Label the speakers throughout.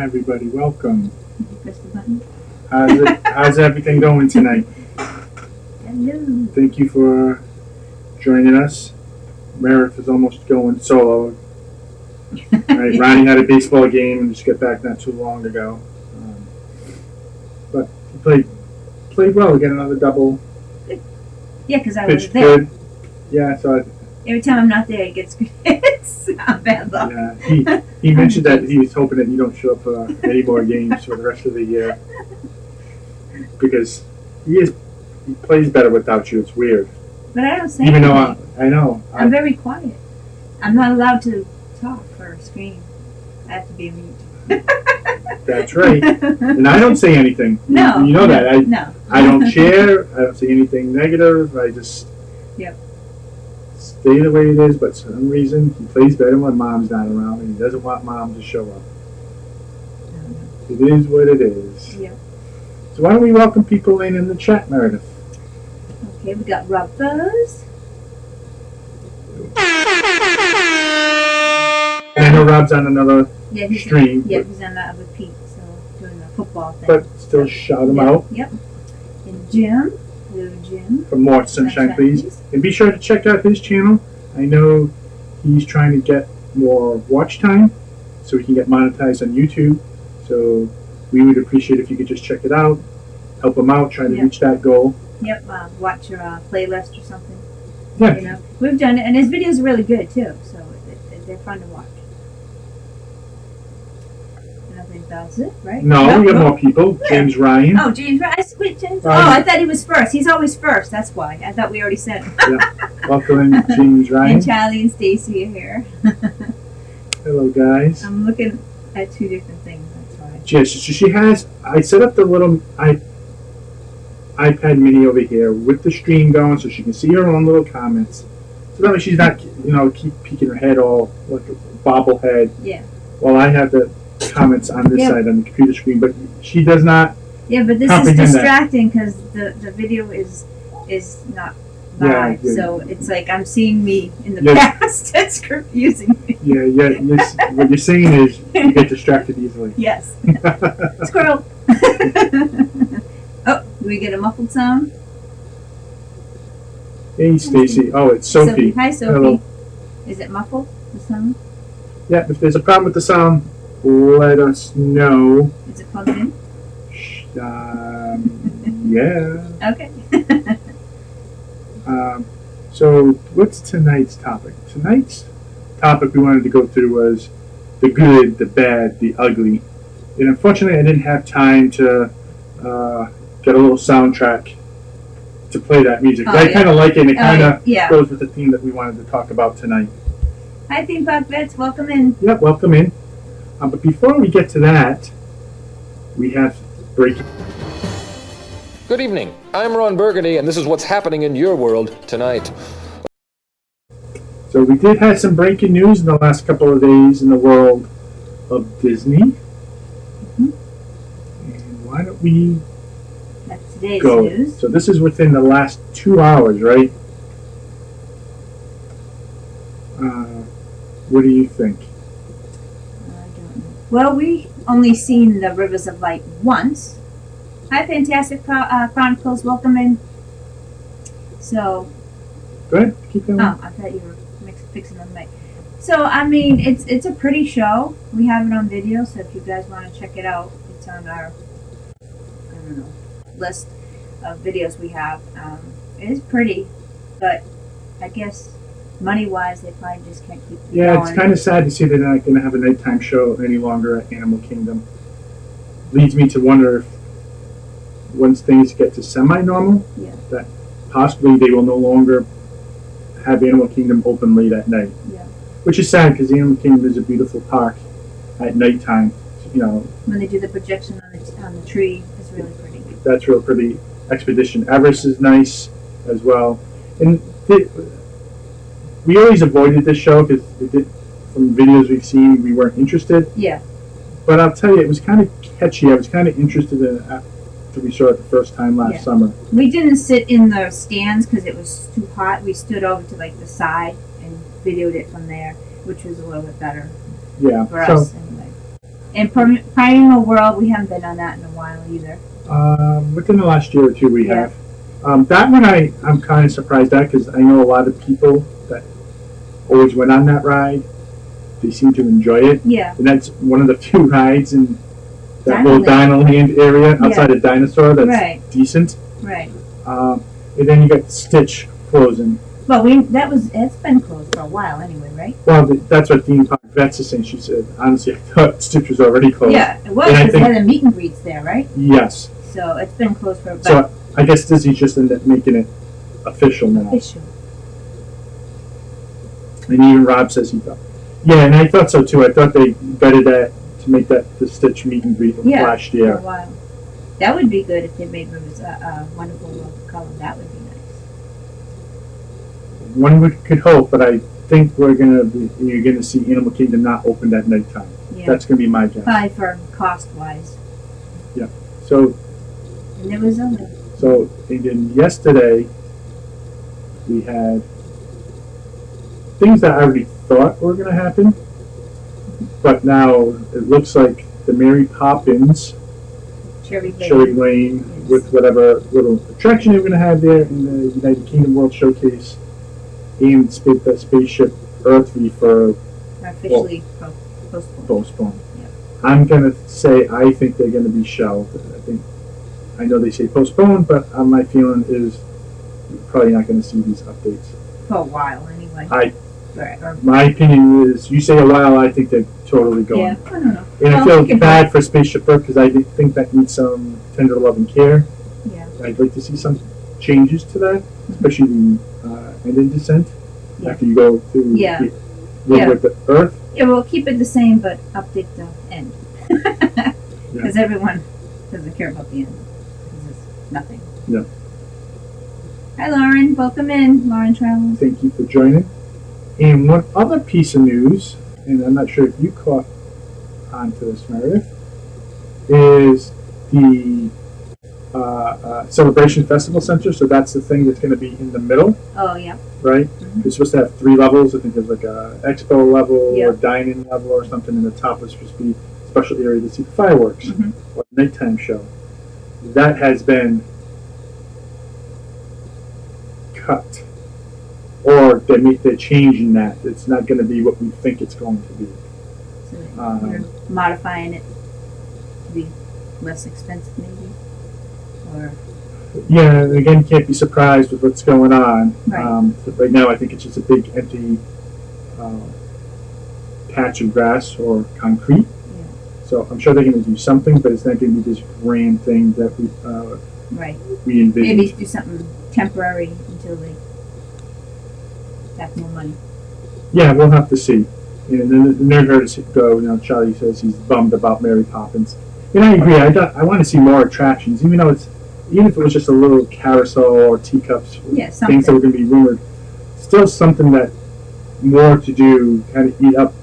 Speaker 1: Everybody, welcome.
Speaker 2: Press the button.
Speaker 1: How's everything going tonight?
Speaker 2: Hello.
Speaker 1: Thank you for joining us. Meredith is almost going solo. Right, Ronnie had a baseball game and just got back not too long ago. But he played well. We got another double.
Speaker 2: Yeah, because I was
Speaker 1: Pitched
Speaker 2: there.
Speaker 1: good. Yeah, so
Speaker 2: Every time I'm not there, it gets it's bad luck.
Speaker 1: yeah, he mentioned that he was hoping that you don't show up for any more games for the rest of the year because he plays better without you. It's weird.
Speaker 2: But I don't say
Speaker 1: Even
Speaker 2: anything.
Speaker 1: though I know.
Speaker 2: I'm very quiet. I'm not allowed to talk or scream. I have to be mute.
Speaker 1: That's right. And I don't say anything.
Speaker 2: No.
Speaker 1: You know that.
Speaker 2: No.
Speaker 1: I don't share. I don't say anything negative. I just stay the way it is. But for some reason, he plays better when Mom's not around, and he doesn't want Mom to show up. It is what it is.
Speaker 2: Yep.
Speaker 1: So why don't we welcome people in the chat, Meredith?
Speaker 2: Okay, we got Rubbers.
Speaker 1: And I know Rob's on another stream.
Speaker 2: Yeah, he's on that with Pete, so doing the football thing.
Speaker 1: But still shout him out.
Speaker 2: Yep. And Jim. Hello, Jim.
Speaker 1: For more Sunshine Please. And be sure to check out his channel. I know he's trying to get more watch time so he can get monetized on YouTube. So we would appreciate if you could just check it out, help him out, trying to reach that goal.
Speaker 2: Yep, watch your playlist or something.
Speaker 1: Yeah.
Speaker 2: You know, we've done it, and his videos are really good too, so they're fun to watch. And I think that's it, right?
Speaker 1: No, we got more people. James Ryan.
Speaker 2: Oh, James Ryan. Wait, James. Oh, I thought he was first. He's always first. That's why. I thought we already said it.
Speaker 1: Yeah. Welcome in, James Ryan.
Speaker 2: And Charlie and Stacy are here.
Speaker 1: Hello, guys.
Speaker 2: I'm looking at two different things. That's why.
Speaker 1: Yes, so she has. I set up the little iPad mini over here with the stream going, so she can see her own little comments. So that way she's not, keep peeking her head all like a bobblehead.
Speaker 2: Yeah.
Speaker 1: While I have the comments on this side on the computer screen, but she does not.
Speaker 2: Yeah, but this is distracting because the video is not live, so it's like I'm seeing me in the past. It's confusing me.
Speaker 1: Yeah. What you're saying is you get distracted easily.
Speaker 2: Yes. Squirrel. Oh, do we get a muffled sound?
Speaker 1: Hey, Stacy. Oh, it's Sophie.
Speaker 2: Hi, Sophie.
Speaker 1: Hello.
Speaker 2: Is it muffled, the sound?
Speaker 1: Yeah, if there's a problem with the sound, let us know.
Speaker 2: Is it plugged in?
Speaker 1: Yeah.
Speaker 2: Okay.
Speaker 1: So, what's tonight's topic? Tonight's topic we wanted to go through was the good, the bad, the ugly. And unfortunately, I didn't have time to get a little soundtrack to play that music. I kind of like it, and it kind of goes with the theme that we wanted to talk about tonight.
Speaker 2: Hi, Theme Park Vets. Welcome in.
Speaker 1: Yep, welcome in. But before we get to that, we have breaking.
Speaker 3: Good evening. I'm Ron Burgundy, and this is what's happening in your world tonight.
Speaker 1: So we did have some breaking news in the last couple of days in the world of Disney. And why don't we
Speaker 2: today's
Speaker 1: go?
Speaker 2: News.
Speaker 1: So this is within the last 2 hours, right? What do you think?
Speaker 2: I don't know. Well, we only seen the Rivers of Light once. Hi, Fantastic Chronicles. Welcome in. So.
Speaker 1: Go ahead. Keep going.
Speaker 2: Oh, I thought you were fixing the mic. So, I mean, it's a pretty show. We have it on video, so if you guys want to check it out, it's on our, list of videos we have. It is pretty, but I guess money-wise, they probably just can't keep it going.
Speaker 1: It's kind of sad to see they're not going to have a nighttime show any longer at Animal Kingdom. Leads me to wonder if once things get to semi-normal, that possibly they will no longer have Animal Kingdom open late at night.
Speaker 2: Yeah.
Speaker 1: Which is sad because Animal Kingdom is a beautiful park at nighttime.
Speaker 2: When they do the projection on the tree, it's really pretty.
Speaker 1: That's real pretty. Expedition Everest is nice as well. And we always avoided this show because from videos we've seen, we weren't interested.
Speaker 2: Yeah.
Speaker 1: But I'll tell you, it was kind of catchy. I was kind of interested in it after we saw it the first time last summer.
Speaker 2: We didn't sit in the stands because it was too hot. We stood over to the side and videoed it from there, which was a little bit better.
Speaker 1: Yeah.
Speaker 2: For us anyway. And Primal World, we haven't been on that in a while either.
Speaker 1: Within the last year or two, we
Speaker 2: Yeah.
Speaker 1: have. That one I'm kind of surprised at because I know a lot of people that always went on that ride. They seem to enjoy it.
Speaker 2: Yeah.
Speaker 1: And that's one of the few rides in that
Speaker 2: Dino
Speaker 1: whole Dino Land area outside
Speaker 2: Yeah.
Speaker 1: of Dinosaur that's
Speaker 2: Right.
Speaker 1: decent.
Speaker 2: Right.
Speaker 1: And then you got Stitch Frozen.
Speaker 2: Well, it's been closed for a while anyway, right?
Speaker 1: Well, that's what Theme Park Vets is saying. She said, honestly, I thought Stitch was already closed.
Speaker 2: Yeah, it was
Speaker 1: And I
Speaker 2: because they
Speaker 1: think-
Speaker 2: had a meet and greets there, right?
Speaker 1: Yes.
Speaker 2: So it's been closed for
Speaker 1: So I guess Disney's just ended up making it official now.
Speaker 2: official.
Speaker 1: And even Rob says he thought. Yeah, and I thought so too. I thought they vetted that to make that the Stitch meet and greet
Speaker 2: Yeah,
Speaker 1: last
Speaker 2: for
Speaker 1: year.
Speaker 2: a while. That would be good if they made Rivers a wonderful world of color. That would be nice.
Speaker 1: One could hope, but I think you're gonna see Animal Kingdom not opened at nighttime.
Speaker 2: Yeah.
Speaker 1: That's gonna be my guess.
Speaker 2: Probably for cost wise.
Speaker 1: So
Speaker 2: And there was other.
Speaker 1: and then yesterday we had things that I already thought were gonna happen, but now it looks like the Mary Poppins
Speaker 2: Cherry
Speaker 1: Cherry Lane with whatever little attraction they're going to have there in the United Kingdom World Showcase and the spaceship Earth for
Speaker 2: officially postponed.
Speaker 1: postponed.
Speaker 2: Yeah.
Speaker 1: I'm going to say I think they're going to be shelved. I know they say postponed, but my feeling is you're probably not going to see these updates.
Speaker 2: For a while anyway.
Speaker 1: My opinion is you say a while, I think they're totally going.
Speaker 2: Yeah, I don't know.
Speaker 1: And I
Speaker 2: Well,
Speaker 1: feel bad for Spaceship Earth because I think that needs some tender love and care.
Speaker 2: Yeah.
Speaker 1: I'd like to see some changes to that, especially the end in descent
Speaker 2: Yeah.
Speaker 1: after you go through
Speaker 2: Yeah.
Speaker 1: with the Earth.
Speaker 2: Yeah, we'll keep it the same, but update the end. Because everyone doesn't care about the end. Because it's nothing.
Speaker 1: Yeah.
Speaker 2: Hi, Lauren. Welcome in. Lauren Travels.
Speaker 1: Thank you for joining. And one other piece of news, and I'm not sure if you caught on to this, Meredith, is the Celebration Festival Center. So that's the thing that's going to be in the middle,
Speaker 2: Oh, yeah.
Speaker 1: right?
Speaker 2: Mhm.
Speaker 1: It's supposed to have 3 levels. I think there's like a expo level
Speaker 2: Yeah.
Speaker 1: or dining level or something, and the top is supposed to be a special area to see the fireworks
Speaker 2: Mhm.
Speaker 1: or nighttime show. That has been cut, or they're changing that. It's not going to be what we think it's going to be.
Speaker 2: So you're modifying it to be less expensive, maybe? Or,
Speaker 1: Yeah, and again, you can't be surprised with what's going on.
Speaker 2: Right.
Speaker 1: Right now, I think it's just a big empty patch of grass or concrete.
Speaker 2: yeah.
Speaker 1: So I'm sure they're going to do something, but it's not going to be this grand thing that
Speaker 2: Right.
Speaker 1: we envisioned.
Speaker 2: Maybe do something temporary until they have more money.
Speaker 1: Yeah, we'll have to see. And then the nerd heard us go. Charlie says he's bummed about Mary Poppins, and I agree. I want to see more attractions, even if it was just a little carousel or teacups,
Speaker 2: Yeah,
Speaker 1: things that
Speaker 2: something.
Speaker 1: were going to be rumored. Still something that more to do, kind of eat up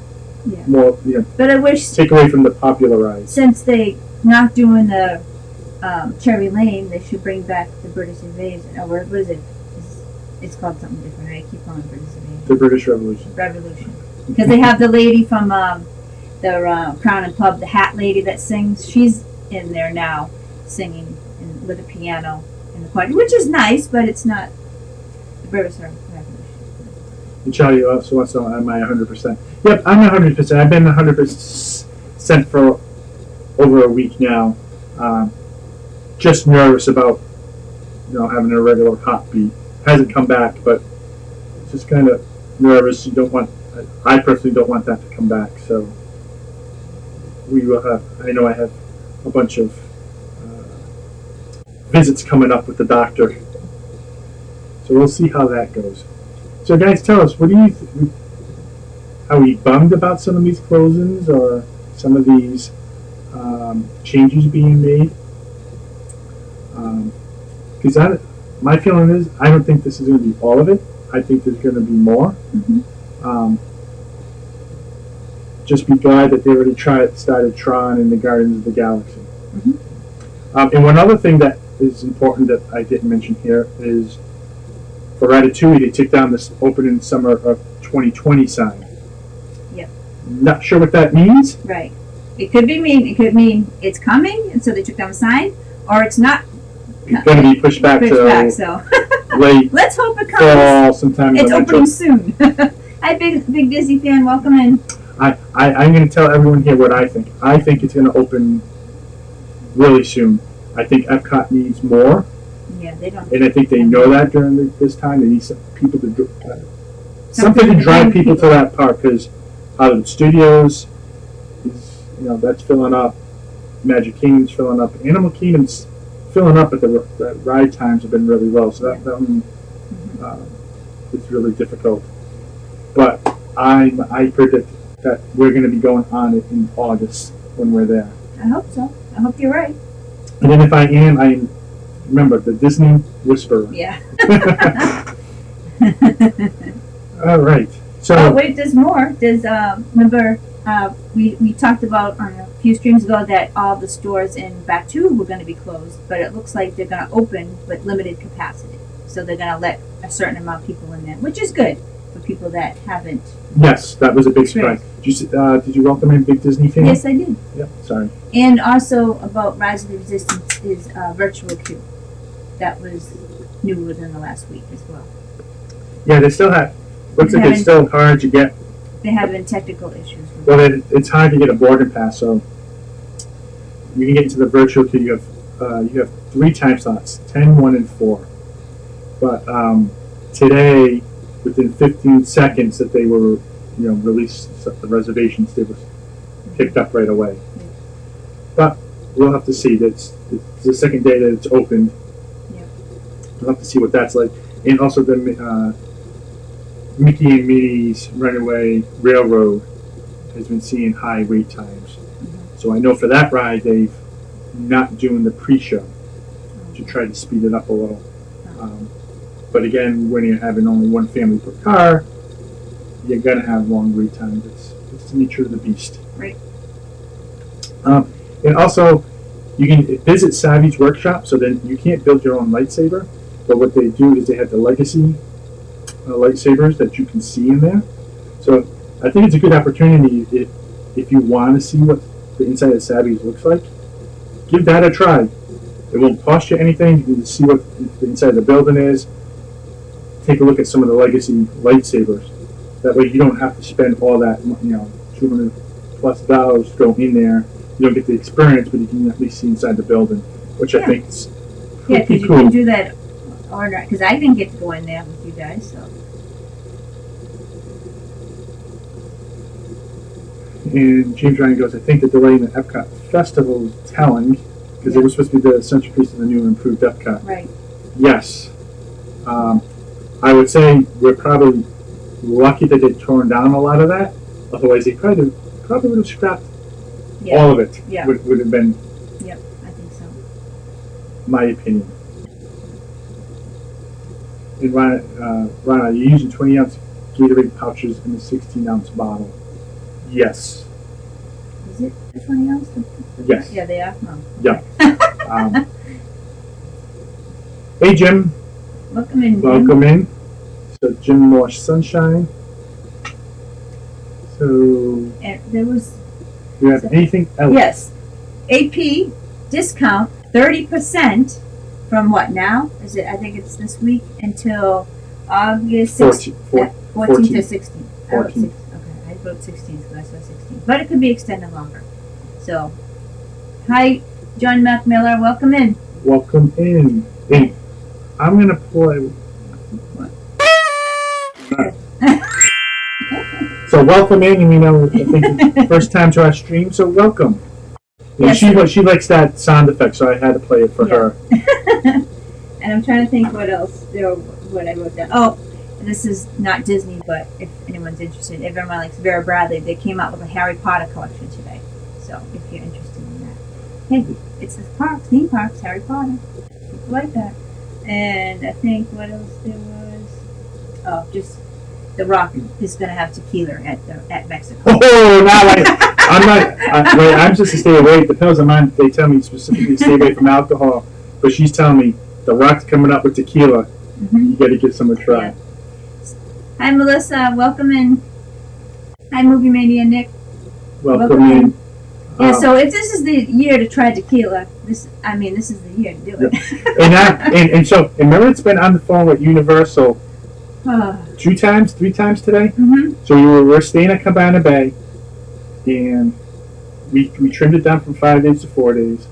Speaker 2: Yeah.
Speaker 1: more,
Speaker 2: But I wish,
Speaker 1: take away from the popular rides.
Speaker 2: since they not doing the Cherry Lane, they should bring back the British Invasion. Or what is it? It's called something different. I keep calling it British Invasion.
Speaker 1: The British Revolution.
Speaker 2: Revolution. Because they have the lady from the Crown and Pub, the hat lady that sings. She's in there now, singing with a piano in the party, which is nice, but it's not the British Revolution.
Speaker 1: And Charlie also wants to know, am I 100%? Yep, I'm 100%. I've been 100% for over a week now. Just nervous about, having a regular heartbeat. Hasn't come back, but just kind of nervous. I personally don't want that to come back. So we will have. I know I have a bunch of visits coming up with the doctor. So we'll see how that goes. So guys, tell us, what do you are we bummed about some of these closings or some of these changes being made? Because my feeling is, I don't think this is going to be all of it. I think there's going to be more.
Speaker 2: Mm-hmm.
Speaker 1: Just be glad that they already started Tron and the Guardians of the Galaxy.
Speaker 2: Mm-hmm.
Speaker 1: And one other thing that is important that I didn't mention here is for Ratatouille, they took down this opening summer of 2020 sign.
Speaker 2: Yep.
Speaker 1: Not sure what that means,
Speaker 2: Right. It could be mean. It could mean it's coming, and so they took down the sign, or it's not.
Speaker 1: It's going to be pushed back to
Speaker 2: So
Speaker 1: late
Speaker 2: let's hope it comes.
Speaker 1: fall sometime in
Speaker 2: It's
Speaker 1: the
Speaker 2: opening
Speaker 1: winter.
Speaker 2: soon. Hi, big Disney fan. Welcome in.
Speaker 1: I'm going to tell everyone here what I think. I think it's going to open really soon. I think Epcot needs more,
Speaker 2: Yeah, they don't.
Speaker 1: and I think they know that during this time. They need some people to something to drive people to that park, because Hollywood Studios is, that's filling up. Magic Kingdom's filling up. Animal Kingdom's filling up, but the ride times have been really low, so that one is really difficult. But I predict that we're going to be going on it in August when we're there.
Speaker 2: I hope so. I hope you're right.
Speaker 1: And then if I am, remember the Disney Whisperer.
Speaker 2: Yeah.
Speaker 1: All right. So
Speaker 2: Oh wait, there's more. There's remember we talked about on a few streams ago that all the stores in Batu were going to be closed, but it looks like they're going to open with limited capacity. So they're going to let a certain amount of people in there, which is good for people that haven't.
Speaker 1: yes, that was a big surprise. Did you welcome in Big Disney fan?
Speaker 2: Yes, I did.
Speaker 1: Yep. Sorry.
Speaker 2: And also about Rise of the Resistance is virtual queue. That was new within the last week as well.
Speaker 1: Yeah, they still have. Looks like it's still hard to get.
Speaker 2: They're having technical issues.
Speaker 1: Well, it's hard to get a boarding pass, so you can get into the virtual queue. You have 3 time slots: 10, 1, and 4. But today, within 15 seconds that they were, released the reservations, they were picked up right away. But we'll have to see. It's the second day that it's opened.
Speaker 2: Yep.
Speaker 1: We'll have to see what that's like, and also the Mickey and Minnie's Runaway Railroad has been seeing high wait times. So I know for that ride they've not doing the pre-show to try to speed it up a little. But again, when you're having only one family per car, you're gonna have long wait times. It's the nature of the beast.
Speaker 2: Right.
Speaker 1: And also, you can visit Savvy's workshop. So then you can't build your own lightsaber, but what they do is they have the legacy lightsabers that you can see in there. So I think it's a good opportunity if you want to see what the inside of Savvy's looks like. Give that a try. It won't cost you anything. You can see what the inside of the building is. Take a look at some of the legacy lightsabers. That way you don't have to spend all that, $200+ to go in there. You don't get the experience, but you can at least see inside the building, which I think is
Speaker 2: Yeah,
Speaker 1: pretty
Speaker 2: because you
Speaker 1: cool.
Speaker 2: can do that, or not, because I didn't get to go in there with you guys, so.
Speaker 1: And James Ryan goes, I think the delay in the Epcot Festival is telling, because it was supposed to be the centerpiece of the new and improved Epcot.
Speaker 2: Right.
Speaker 1: Yes. I would say we're probably lucky that they torn down a lot of that. Otherwise, they probably would have scrapped all of it.
Speaker 2: Yeah.
Speaker 1: Would have been
Speaker 2: Yep, I think so.
Speaker 1: my opinion. And Ron, are you using 20-ounce Gatorade pouches in the 16-ounce bottle? Yes.
Speaker 2: Is it the 20 ounce?
Speaker 1: Yes.
Speaker 2: Yeah, they are. Oh.
Speaker 1: Yeah. Hey, Jim.
Speaker 2: Welcome in. Jim.
Speaker 1: Welcome in. So, Jim Wash Sunshine. So,
Speaker 2: And there was.
Speaker 1: do you have anything else?
Speaker 2: Yes. AP discount 30% from what now? Is it? I think it's this week until August 14th
Speaker 1: 14th.
Speaker 2: to 16th. I wrote
Speaker 1: 14th.
Speaker 2: Okay, I wrote 16th because I saw 16th. But it could be extended longer. So, hi, John McMiller. Welcome in.
Speaker 1: Welcome in. Hey, I'm going to play. So, welcome in. And, I think it's first time to our stream, so welcome. And
Speaker 2: Yes.
Speaker 1: she likes that sound effect, so I had to play it for her.
Speaker 2: And I'm trying to think what else, what I wrote down. Oh, and this is not Disney, but if anyone's interested, if everyone likes Vera Bradley, they came out with a Harry Potter collection today. So if you're interested in that. Hey, it's the parks, theme parks, Harry Potter. People like that. And I think what else there was? Oh, just The Rock is going to have tequila at Mexico.
Speaker 1: Oh, now I'm not. I'm just to stay away. It depends on mine. They tell me specifically to stay away from alcohol, but she's telling me The Rock's coming up with tequila.
Speaker 2: Mm-hmm.
Speaker 1: You got to give some a try.
Speaker 2: Yeah. Hi, Melissa. Welcome in. Hi, Movie Mania Nick.
Speaker 1: Welcome
Speaker 2: Welcome
Speaker 1: in.
Speaker 2: Yeah, so if this is the year to try tequila, this is the year to do it.
Speaker 1: So remember, it's been on the phone with Universal 3 times today.
Speaker 2: Mm-hmm.
Speaker 1: So we're staying at Cabana Bay, and we trimmed it down from 5 days to 4 days.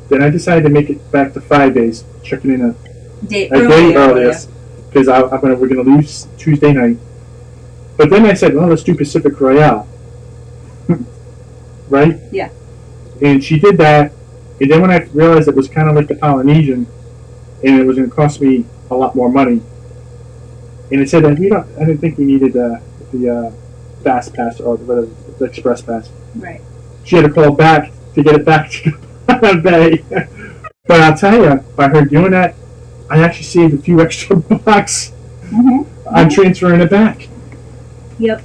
Speaker 1: Then I decided to make it back to 5 days, checking in a day earlier, because we're gonna leave Tuesday night. But then I said, well, let's do Pacific Royale. Right?
Speaker 2: Yeah.
Speaker 1: And she did that, and then when I realized it was kind of like the Polynesian, and it was going to cost me a lot more money, and it said that I didn't think we needed the Fast Pass or the Express Pass.
Speaker 2: Right.
Speaker 1: She had to call back to get it back to Cabana Bay. But I'll tell you, by her doing that, I actually saved a few extra bucks on transferring it back.
Speaker 2: Yep.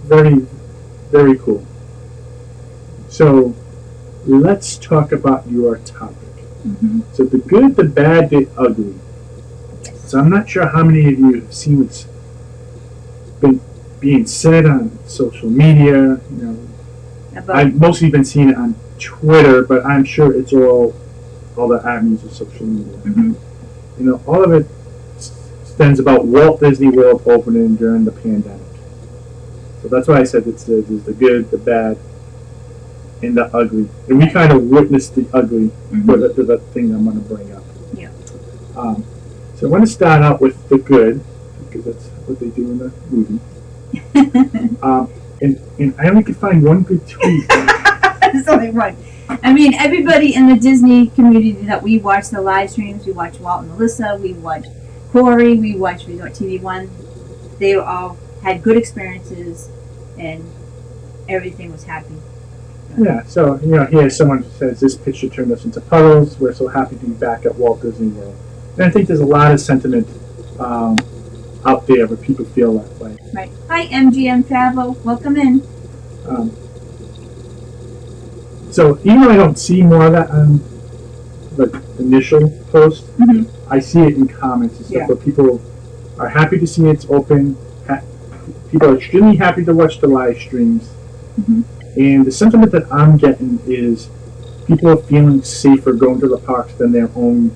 Speaker 1: Very, very cool. So let's talk about your topic.
Speaker 2: Mm-hmm.
Speaker 1: So the good, the bad, the ugly. So I'm not sure how many of you have seen what's been being said on social media. I've mostly been seeing it on Twitter, but I'm sure it's all the avenues of social media.
Speaker 2: Mm-hmm.
Speaker 1: All of it stems about Walt Disney World opening during the pandemic. So that's why I said there's the good, the bad, and the ugly. And we kind of witnessed the ugly for the thing I'm going to bring up.
Speaker 2: Yeah.
Speaker 1: So I want to start out with the good, because that's what they do in the movie. And I only could find one good tweet.
Speaker 2: There's only one. I mean, everybody in the Disney community that we watch the live streams, we watch Walt and Melissa, we watch Corey, we watch Resort TV One. They all had good experiences, and everything was happy.
Speaker 1: Yeah, so here someone says this picture turned us into puddles. We're so happy to be back at Walt Disney World, and I think there's a lot of sentiment out there where people feel that way.
Speaker 2: Right. Hi, MGM Travel. Welcome in.
Speaker 1: So even though I don't see more of that on the initial post, I see it in comments and stuff where people are happy to see it's open. People are extremely happy to watch the live streams. And the sentiment that I'm getting is people are feeling safer going to the parks than their own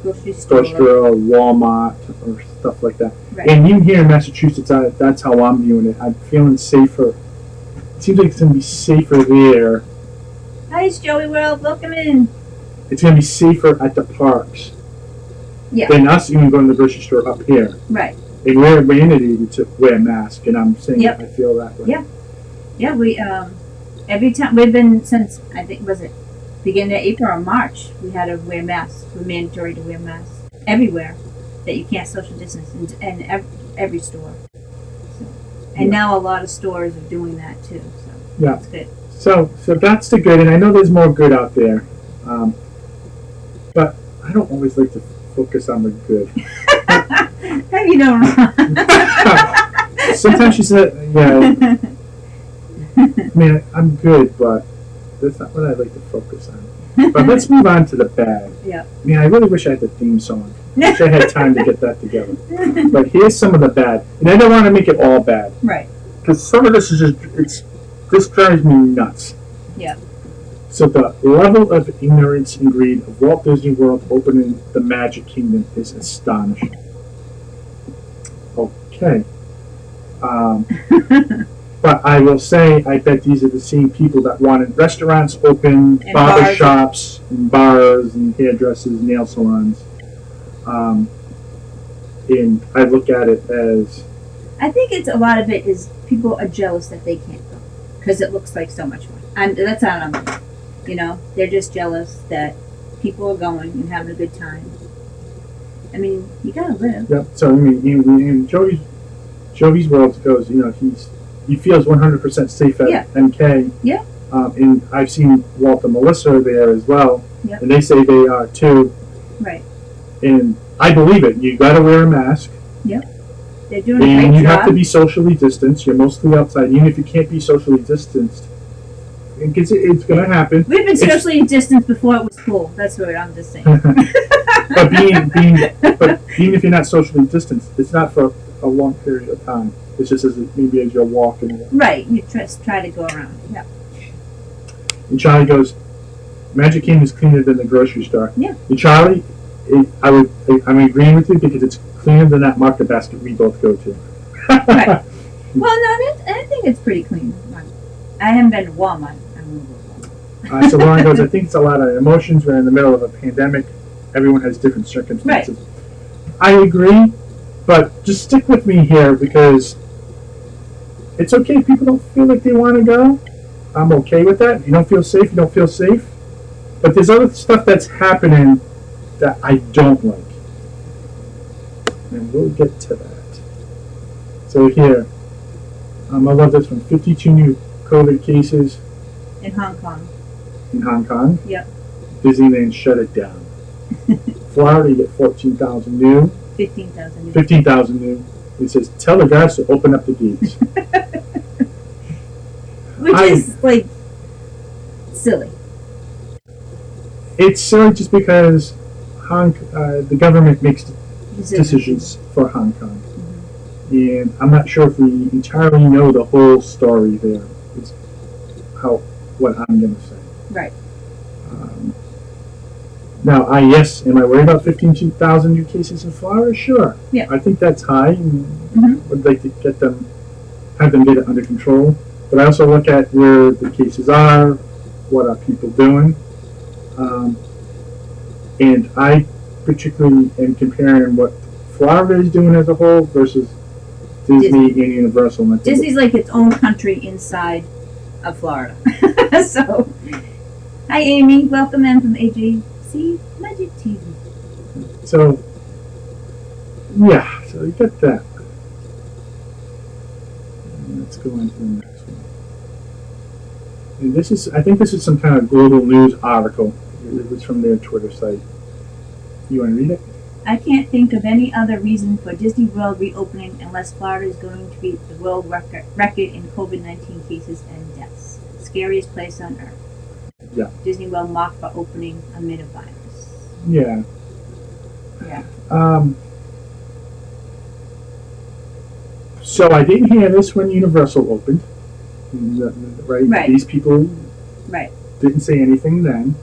Speaker 1: grocery store or Walmart or stuff like that.
Speaker 2: Right.
Speaker 1: And even here in Massachusetts, that's how I'm viewing it. I'm feeling safer. It seems like it's going to be safer there.
Speaker 2: Hi, it's Joey World. Welcome in.
Speaker 1: It's going to be safer at the parks
Speaker 2: Yeah.
Speaker 1: than us even going to the grocery store up here.
Speaker 2: Right.
Speaker 1: And we're mandated to wear masks, and I'm saying
Speaker 2: Yep.
Speaker 1: I feel that way.
Speaker 2: Yeah. Yeah, we every time we've been since I think was it beginning of April or March, we had to wear masks. We're mandatory to wear masks everywhere that you can't social distance and every store. So, and now a lot of stores are doing that too. So that's good.
Speaker 1: So that's the good, and I know there's more good out there, but I don't always like to focus on the good.
Speaker 2: Have you known?
Speaker 1: Sometimes she said, "Yeah, man, I'm good, but that's not what I like to focus on." But let's move on to the bad.
Speaker 2: Yeah.
Speaker 1: Man, I really wish I had the theme song. I wish I had time to get that together. But here's some of the bad, and I don't want to make it all bad.
Speaker 2: Right.
Speaker 1: Because some of this is this drives me nuts.
Speaker 2: Yeah.
Speaker 1: So the level of ignorance and greed of Walt Disney World opening the Magic Kingdom is astonishing. Okay. But I will say, I bet these are the same people that wanted restaurants open,
Speaker 2: And
Speaker 1: barber
Speaker 2: bars.
Speaker 1: shops, and bars, and hairdressers, nail salons. And I look at it as...
Speaker 2: I think it's a lot of it is people are jealous that they can't go because it looks like so much fun. And that's not on them. They're just jealous that people are going and having a good time. I mean, you gotta live.
Speaker 1: Yeah. So I mean, in Joey's world goes. He feels 100% safe at MK.
Speaker 2: Yeah.
Speaker 1: And I've seen Walt and Melissa there as well,
Speaker 2: Yep.
Speaker 1: and they say they are too.
Speaker 2: Right.
Speaker 1: And I believe it. You got to wear a mask.
Speaker 2: Yep. They're doing a
Speaker 1: And
Speaker 2: great
Speaker 1: you
Speaker 2: job.
Speaker 1: have to be socially distanced. You're mostly outside, even if you can't be socially distanced. It's going to happen.
Speaker 2: We've been socially distanced before it was cool. That's what I'm just saying.
Speaker 1: But being if you're not socially distanced, it's not for a long period of time. It's just maybe as you're walking along.
Speaker 2: Right, you just try to go around it, yeah.
Speaker 1: And Charlie goes, Magic Kingdom is cleaner than the grocery store.
Speaker 2: Yeah.
Speaker 1: And Charlie, I'm agreeing with you because it's cleaner than that market basket we both go to.
Speaker 2: Right. Well, no, I think it's pretty clean. I haven't been to Walmart.
Speaker 1: So Lauren goes, I think it's a lot of emotions. We're in the middle of a pandemic. Everyone has different circumstances.
Speaker 2: Right.
Speaker 1: I agree, but just stick with me here because it's okay if people don't feel like they want to go. I'm okay with that. If you don't feel safe, you don't feel safe. But there's other stuff that's happening that I don't like. And we'll get to that. So here, I love this one. 52 new COVID cases
Speaker 2: In Hong Kong.
Speaker 1: in Hong Kong.
Speaker 2: Yep.
Speaker 1: Disneyland shut it down. Florida, you get 14,000 new.
Speaker 2: 15,000 new.
Speaker 1: 15,000 new. It says, tell the guys to open up the gates.
Speaker 2: Which is, like, silly.
Speaker 1: It's silly just because the government makes decisions for Hong Kong. And I'm not sure if we entirely know the whole story there. It's what I'm going to say.
Speaker 2: Right.
Speaker 1: Now, am I worried about 15,000 new cases in Florida? Sure.
Speaker 2: Yeah.
Speaker 1: I think that's high, and would like to have them get it under control. But I also look at where the cases are, what are people doing, and I particularly am comparing what Florida is doing as a whole versus Disney and Universal. And
Speaker 2: Disney's like its own country inside of Florida. So, hi Amy, welcome in from AJC Magic TV.
Speaker 1: So, yeah, so you get that. And let's go on to the next one. And I think this is some kind of global news article. It was from their Twitter site. You want to read it?
Speaker 2: I can't think of any other reason for Disney World reopening unless Florida is going to beat the world record in COVID-19 cases and deaths. Scariest place on earth.
Speaker 1: Yeah.
Speaker 2: Disney World mocked for opening amid a virus.
Speaker 1: Yeah.
Speaker 2: Yeah.
Speaker 1: So I didn't hear this when Universal opened. Right? These people didn't say anything then.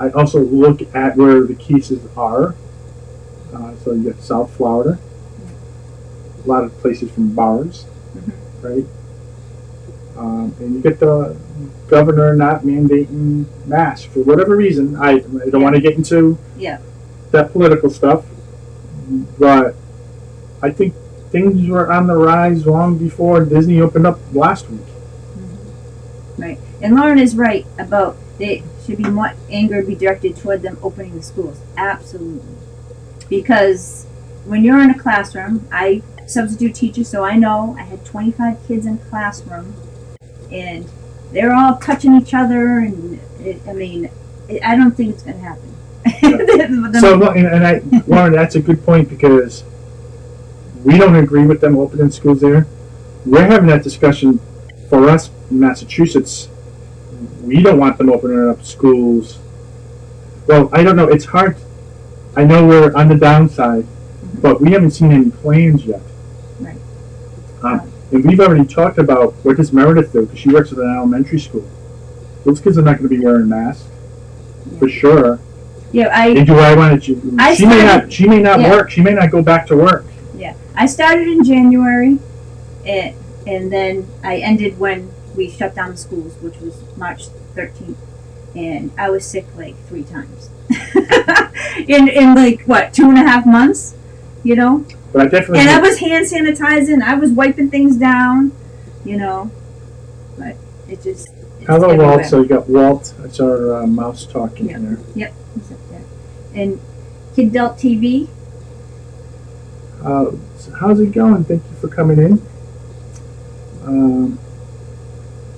Speaker 1: I also look at where the cases are. So you get South Florida. A lot of places from bars, right? And you get the governor not mandating masks for whatever reason. I don't want to get into that political stuff, but I think things were on the rise long before Disney opened up last week.
Speaker 2: Right. And Lauren is right about they should be more anger be directed toward them opening the schools. Absolutely. Because when you're in a classroom, I substitute teacher, so I know I had 25 kids in a classroom, and they're all touching each other, and I don't think it's going to happen.
Speaker 1: Yeah. So, Lauren, that's a good point because we don't agree with them opening schools there. We're having that discussion for us in Massachusetts. We don't want them opening up schools. Well, I don't know. It's hard. I know we're on the downside, but we haven't seen any plans yet.
Speaker 2: Right.
Speaker 1: And we've already talked about what does Meredith do because she works at an elementary school. Those kids are not going to be wearing masks for sure.
Speaker 2: Yeah,
Speaker 1: and do I want to? She may not work. She may not go back to work.
Speaker 2: Yeah, I started in January, and then I ended when we shut down the schools, which was March 13th, and I was sick like 3 times in like what 2.5 months, you know.
Speaker 1: But I definitely.
Speaker 2: And I was hand sanitizing. I was wiping things down, you know. But it just.
Speaker 1: Hello, everywhere. Walt. So you got Walt. That's our mouse talking there.
Speaker 2: Yep, he's up there. And Kid Adult TV.
Speaker 1: So how's it going? Thank you for coming in.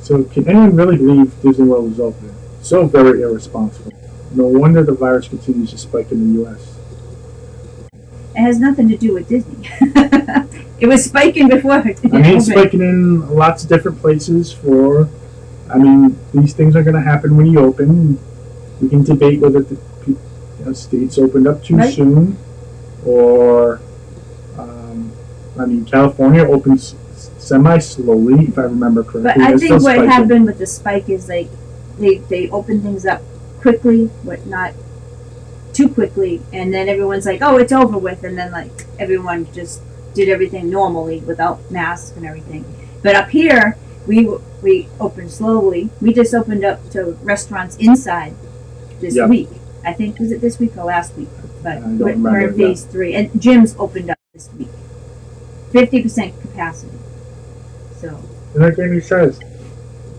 Speaker 1: So can anyone really believe Disney World is open? So very irresponsible. No wonder the virus continues to spike in the U.S.
Speaker 2: It has nothing to do with Disney. It was spiking before.
Speaker 1: It's spiking in lots of different places these things are going to happen when you open. We can debate whether the states opened up too soon or I mean, California opens semi-slowly, if I remember correctly.
Speaker 2: But I
Speaker 1: They're
Speaker 2: think
Speaker 1: still
Speaker 2: what
Speaker 1: spiking.
Speaker 2: happened with the spike is like they open things up quickly, but not too quickly, and then everyone's like, "Oh, it's over with," and then like everyone just did everything normally without masks and everything. But up here, we opened slowly. We just opened up to restaurants inside this
Speaker 1: Yep.
Speaker 2: week. I think was it this week or last week? But
Speaker 1: I don't
Speaker 2: we're
Speaker 1: remember,
Speaker 2: in phase 3, and gyms opened up this week, 50% capacity. So.
Speaker 1: And like Amy says,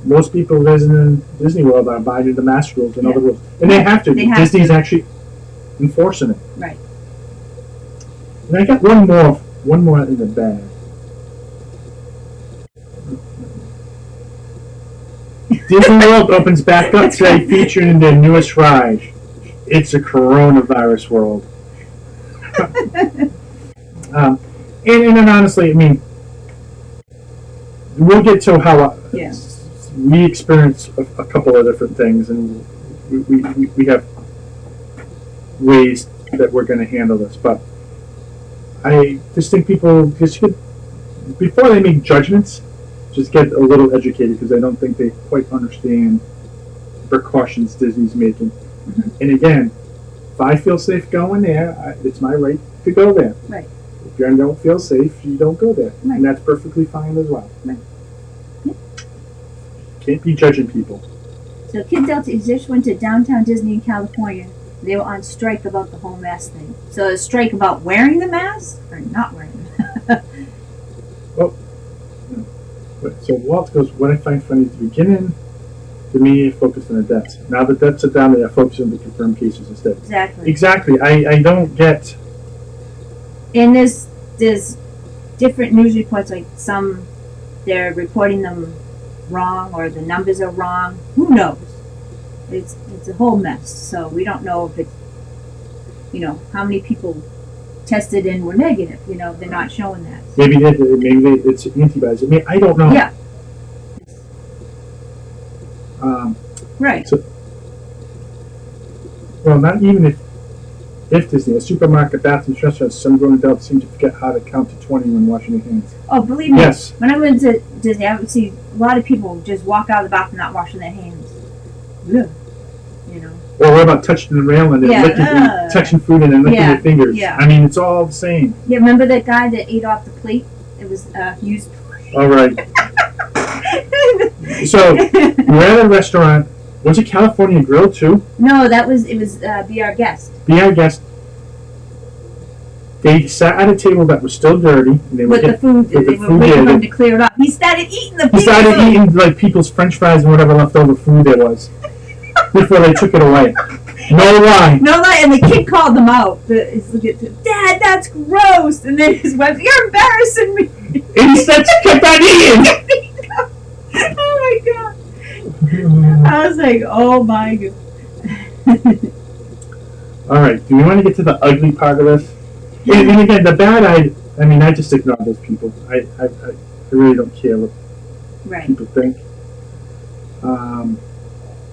Speaker 1: most people visiting Disney World are abiding the mask rules and other rules. And they have to.
Speaker 2: They have
Speaker 1: Disney's
Speaker 2: to.
Speaker 1: actually enforcing it.
Speaker 2: Right.
Speaker 1: And I got one more in the bag. Disney World opens back up today, featuring their newest ride. It's a coronavirus world. And then honestly, I mean, we'll get to how we experience a couple of different things, and we have ways that we're going to handle this. But I just think people just should, before they make judgments, just get a little educated, because I don't think they quite understand the precautions Disney's making.
Speaker 2: Mm-hmm.
Speaker 1: And again, if I feel safe going there, it's my right to go there.
Speaker 2: Right.
Speaker 1: If you don't feel safe, you don't go there.
Speaker 2: Right.
Speaker 1: And that's perfectly fine as well.
Speaker 2: Right.
Speaker 1: Can't be judging people.
Speaker 2: So Kid Delta just went to downtown Disney in California. They were on strike about the whole mask thing. So a strike about wearing the mask or not wearing the mask.
Speaker 1: So Walt goes, what I find funny is the beginning, the media focused on the deaths. Now the deaths are down, they are focused on the confirmed cases instead.
Speaker 2: Exactly.
Speaker 1: Exactly. I don't get...
Speaker 2: And there's different news reports, like some, they're reporting them wrong or the numbers are wrong. Who knows? It's a whole mess. So we don't know if it's, how many people tested and were negative. They're not showing that.
Speaker 1: Maybe it's antibodies. I mean, I don't know.
Speaker 2: Yeah. Right.
Speaker 1: So, well, not even if Disney, a supermarket, bathrooms, restaurants, some grown adults seem to forget how to count to 20 when washing their hands.
Speaker 2: Oh, believe me.
Speaker 1: Yes.
Speaker 2: When I went to Disney, I would see a lot of people just walk out of the bathroom not washing their hands. Yeah.
Speaker 1: Or what about touching the railing and licking, touching food and then licking your fingers?
Speaker 2: Yeah.
Speaker 1: I mean, it's all the same.
Speaker 2: Yeah, remember that guy that ate off the plate? It was used plate.
Speaker 1: All right. So, we're at a restaurant. Was it California Grill, too?
Speaker 2: No, it was Be Our Guest.
Speaker 1: Be Our Guest. They sat at a table that was still dirty. And they
Speaker 2: With the food, they were waiting for him to clear it up. He started eating the food.
Speaker 1: He started eating like people's French fries and whatever leftover food there was before they took it away. No lie.
Speaker 2: No lie, and the kid called them out. Dad, that's gross. And then his wife, you're embarrassing me.
Speaker 1: And he said, kept on eating.
Speaker 2: Oh my god. I was like, oh my god.
Speaker 1: All right, do we want to get to the ugly part of this? And again, the bad, I just ignore those people. I really don't care what people think.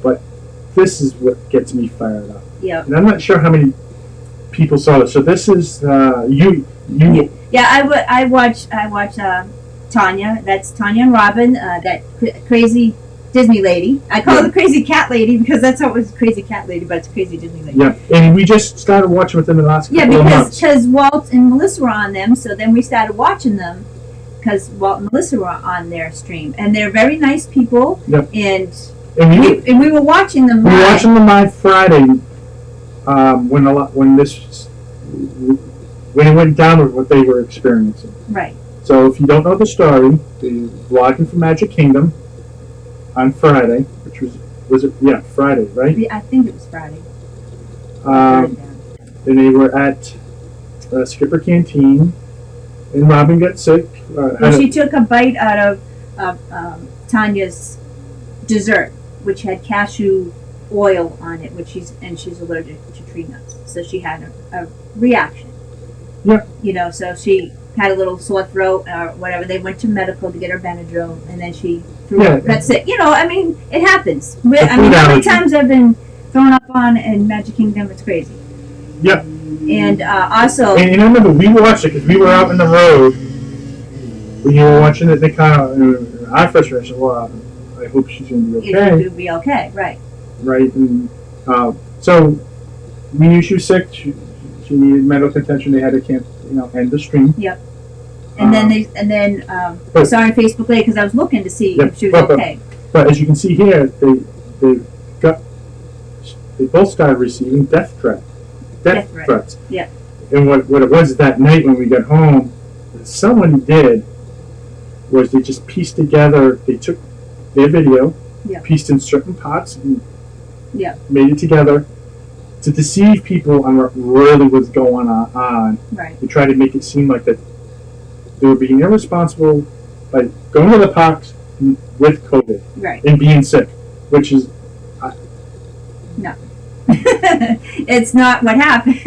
Speaker 1: But this is what gets me fired up.
Speaker 2: Yeah.
Speaker 1: And I'm not sure how many people saw this. So this is you.
Speaker 2: Yeah, I watch Tanya. That's Tanya and Robin. That crazy Disney lady. I call her the crazy cat lady because that's how it was, crazy cat lady, but it's crazy Disney lady.
Speaker 1: Yeah, and we just started watching within the last couple of months.
Speaker 2: Because Walt and Melissa were on them, so then we started watching them because Walt and Melissa were on their stream, and they're very nice people.
Speaker 1: Yep.
Speaker 2: And
Speaker 1: we
Speaker 2: were watching them live.
Speaker 1: We were watching them live Friday when it went down with what they were experiencing.
Speaker 2: Right.
Speaker 1: So if you don't know the story, they vlogging from Magic Kingdom on Friday, which was it? Yeah, Friday, right?
Speaker 2: I think it was Friday.
Speaker 1: And they were at Skipper Canteen, and Robin got sick.
Speaker 2: She took a bite out of Tanya's dessert, which had cashew oil on it, she's allergic to tree nuts, so she had a reaction.
Speaker 1: Yeah.
Speaker 2: So she had a little sore throat or whatever. They went to medical to get her Benadryl, and then she threw up. That's it. It happens. How many times I've been thrown up on in Magic Kingdom? It's crazy.
Speaker 1: Yep.
Speaker 2: And also,
Speaker 1: And I remember we watched it because we were out in the road. We were watching it. They kind of, our first reaction, well, I hope she's going to be okay.
Speaker 2: She'll be okay, right?
Speaker 1: Right, and so we knew she was sick. She needed medical attention. They had to end the stream.
Speaker 2: Yep. And then I saw her on Facebook later because I was looking to see if she was okay.
Speaker 1: But as you can see here, they both started receiving death threats.
Speaker 2: Yeah.
Speaker 1: And what it was that night when we got home, someone did was they just pieced together. They took their video, pieced in certain parts, and made it together to deceive people on what really was going on.
Speaker 2: Right.
Speaker 1: They tried to make it seem like that they were being irresponsible by going to the parks with COVID and being sick, which is
Speaker 2: no. It's not what happened.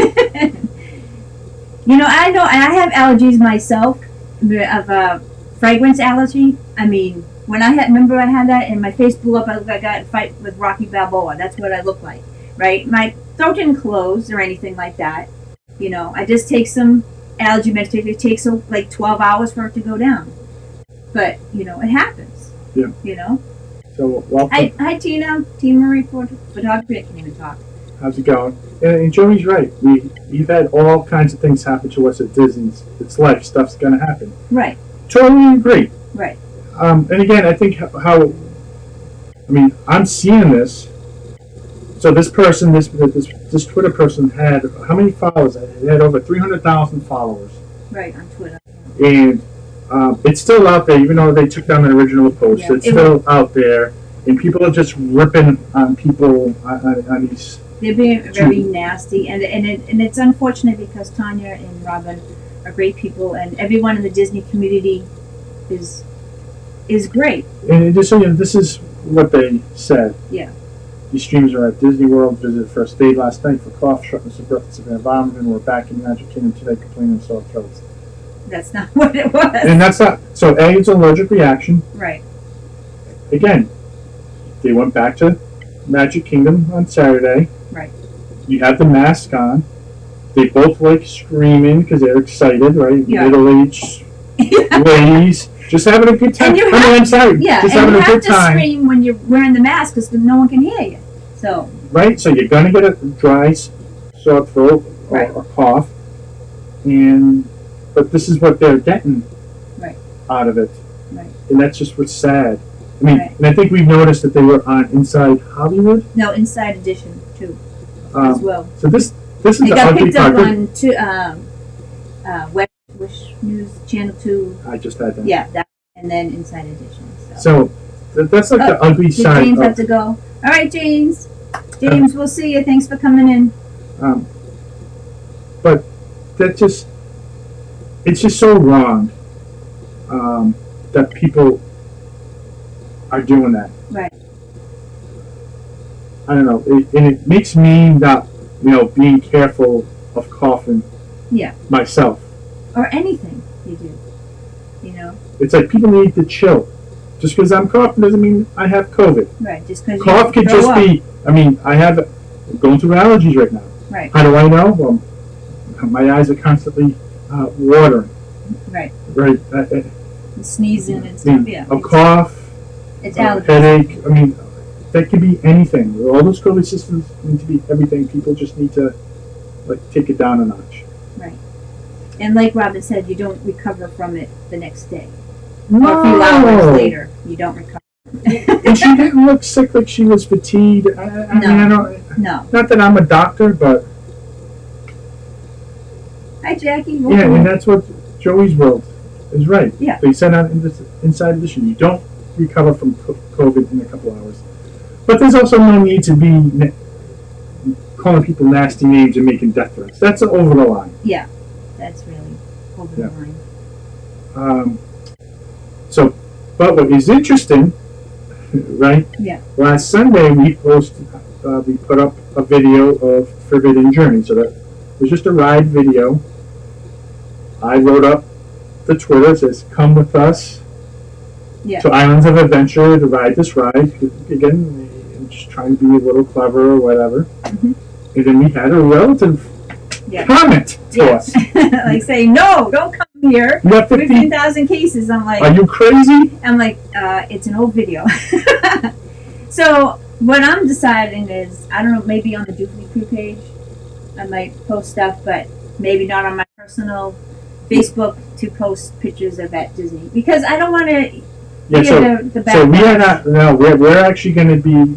Speaker 2: I know, and I have allergies myself, of fragrance allergy. I mean, when I had that and my face blew up, I looked like I got in a fight with Rocky Balboa. That's what I look like, right? My throat didn't close or anything like that. I just take some allergy medication. It takes like 12 hours for it to go down. But, it happens.
Speaker 1: Yeah. So, welcome.
Speaker 2: Hi, Tina. Tina Marie Photography. I can't even talk.
Speaker 1: How's it going? And Joey's right. We've had all kinds of things happen to us at Disney's. It's life. Stuff's going to happen.
Speaker 2: Right.
Speaker 1: Totally agree.
Speaker 2: Right.
Speaker 1: And again, I think I'm seeing this. So this person, this Twitter person had how many followers? It had over 300,000 followers.
Speaker 2: Right, on Twitter.
Speaker 1: And it's still out there, even though they took down the original post. Yeah, it's still out there, and people are just ripping on people on these.
Speaker 2: They're being very nasty, and it's unfortunate because Tanya and Robin are great people, and everyone in the Disney community is great.
Speaker 1: And just so you know, this is what they said.
Speaker 2: Yeah.
Speaker 1: These streams are at Disney World. Visited for a stay last night for cough, shortness of breath, and severe vomiting, and we're back in Magic Kingdom today complaining of sore throats.
Speaker 2: That's not what it was.
Speaker 1: And that's not. So A, it's an allergic reaction.
Speaker 2: Right.
Speaker 1: Again, they went back to Magic Kingdom on Saturday.
Speaker 2: Right.
Speaker 1: You have the mask on. They both like screaming because they're excited, right?
Speaker 2: Yeah.
Speaker 1: Middle-aged ladies. Just having a good time. I'm sorry.
Speaker 2: Yeah,
Speaker 1: just
Speaker 2: and
Speaker 1: having
Speaker 2: you
Speaker 1: a
Speaker 2: have
Speaker 1: good
Speaker 2: to
Speaker 1: time.
Speaker 2: scream when you're wearing the mask because no one can hear you. So.
Speaker 1: Right, so you're gonna get a dry, sore throat or cough, but this is what they're getting out of it, and that's just what's sad. I mean, and I think we've noticed that they were on Inside Hollywood.
Speaker 2: No, Inside Edition too, as well.
Speaker 1: So this is the ugly part.
Speaker 2: They got picked up on Wish News Channel 2.
Speaker 1: I just had that.
Speaker 2: Yeah, that, and then Inside Edition.
Speaker 1: So that's like the ugly side.
Speaker 2: James have to go. All right, James. James, we'll see you. Thanks for coming in.
Speaker 1: But it's just so wrong that people are doing that.
Speaker 2: Right.
Speaker 1: I don't know, and it makes me not, being careful of coughing.
Speaker 2: Yeah.
Speaker 1: Myself.
Speaker 2: Or anything you do.
Speaker 1: It's like people need to chill. Just because I'm coughing doesn't mean I have COVID.
Speaker 2: Right. Just because
Speaker 1: cough could just be. I'm going through allergies right now.
Speaker 2: Right.
Speaker 1: How do I know? Well, my eyes are constantly watering.
Speaker 2: Right.
Speaker 1: Right.
Speaker 2: Sneezing and stuff. Yeah.
Speaker 1: A cough.
Speaker 2: It's allergies.
Speaker 1: Headache. That could be anything. All those COVID systems need to be everything. People just need to take it down a notch.
Speaker 2: Right. And like Robin said, you don't recover from it the next day.
Speaker 1: No.
Speaker 2: Or a few hours later, you don't recover.
Speaker 1: And she didn't look sick like she was fatigued.
Speaker 2: No.
Speaker 1: Not that I'm a doctor, but.
Speaker 2: Hi, Jackie.
Speaker 1: Yeah, and that's what Joey's World is right.
Speaker 2: Yeah.
Speaker 1: They said on Inside Edition, you don't recover from COVID in a couple hours. But there's also no need to be calling people nasty names and making death threats. That's over the line.
Speaker 2: Yeah, that's really over the line.
Speaker 1: But what is interesting, right?
Speaker 2: Yeah.
Speaker 1: Last Sunday we put up a video of Forbidden Journey. So that was just a ride video. I wrote up the Twitter. It says, "Come with us to Islands of Adventure to ride this ride." Again, I'm just trying to be a little clever or whatever. Mm-hmm. And then we had a relative
Speaker 2: Yeah.
Speaker 1: comment to
Speaker 2: Yes.
Speaker 1: us.
Speaker 2: Like saying, no, don't come here.
Speaker 1: You have
Speaker 2: 15,000 cases. I'm like,
Speaker 1: Are you crazy?
Speaker 2: it's an old video. So what I'm deciding is, I don't know, maybe on the TubeBuddy page, I might post stuff, but maybe not on my personal Facebook to post pictures of at Disney, because I don't want to
Speaker 1: Yeah,
Speaker 2: hear the bad
Speaker 1: so we are
Speaker 2: press.
Speaker 1: not. No, we're actually going to be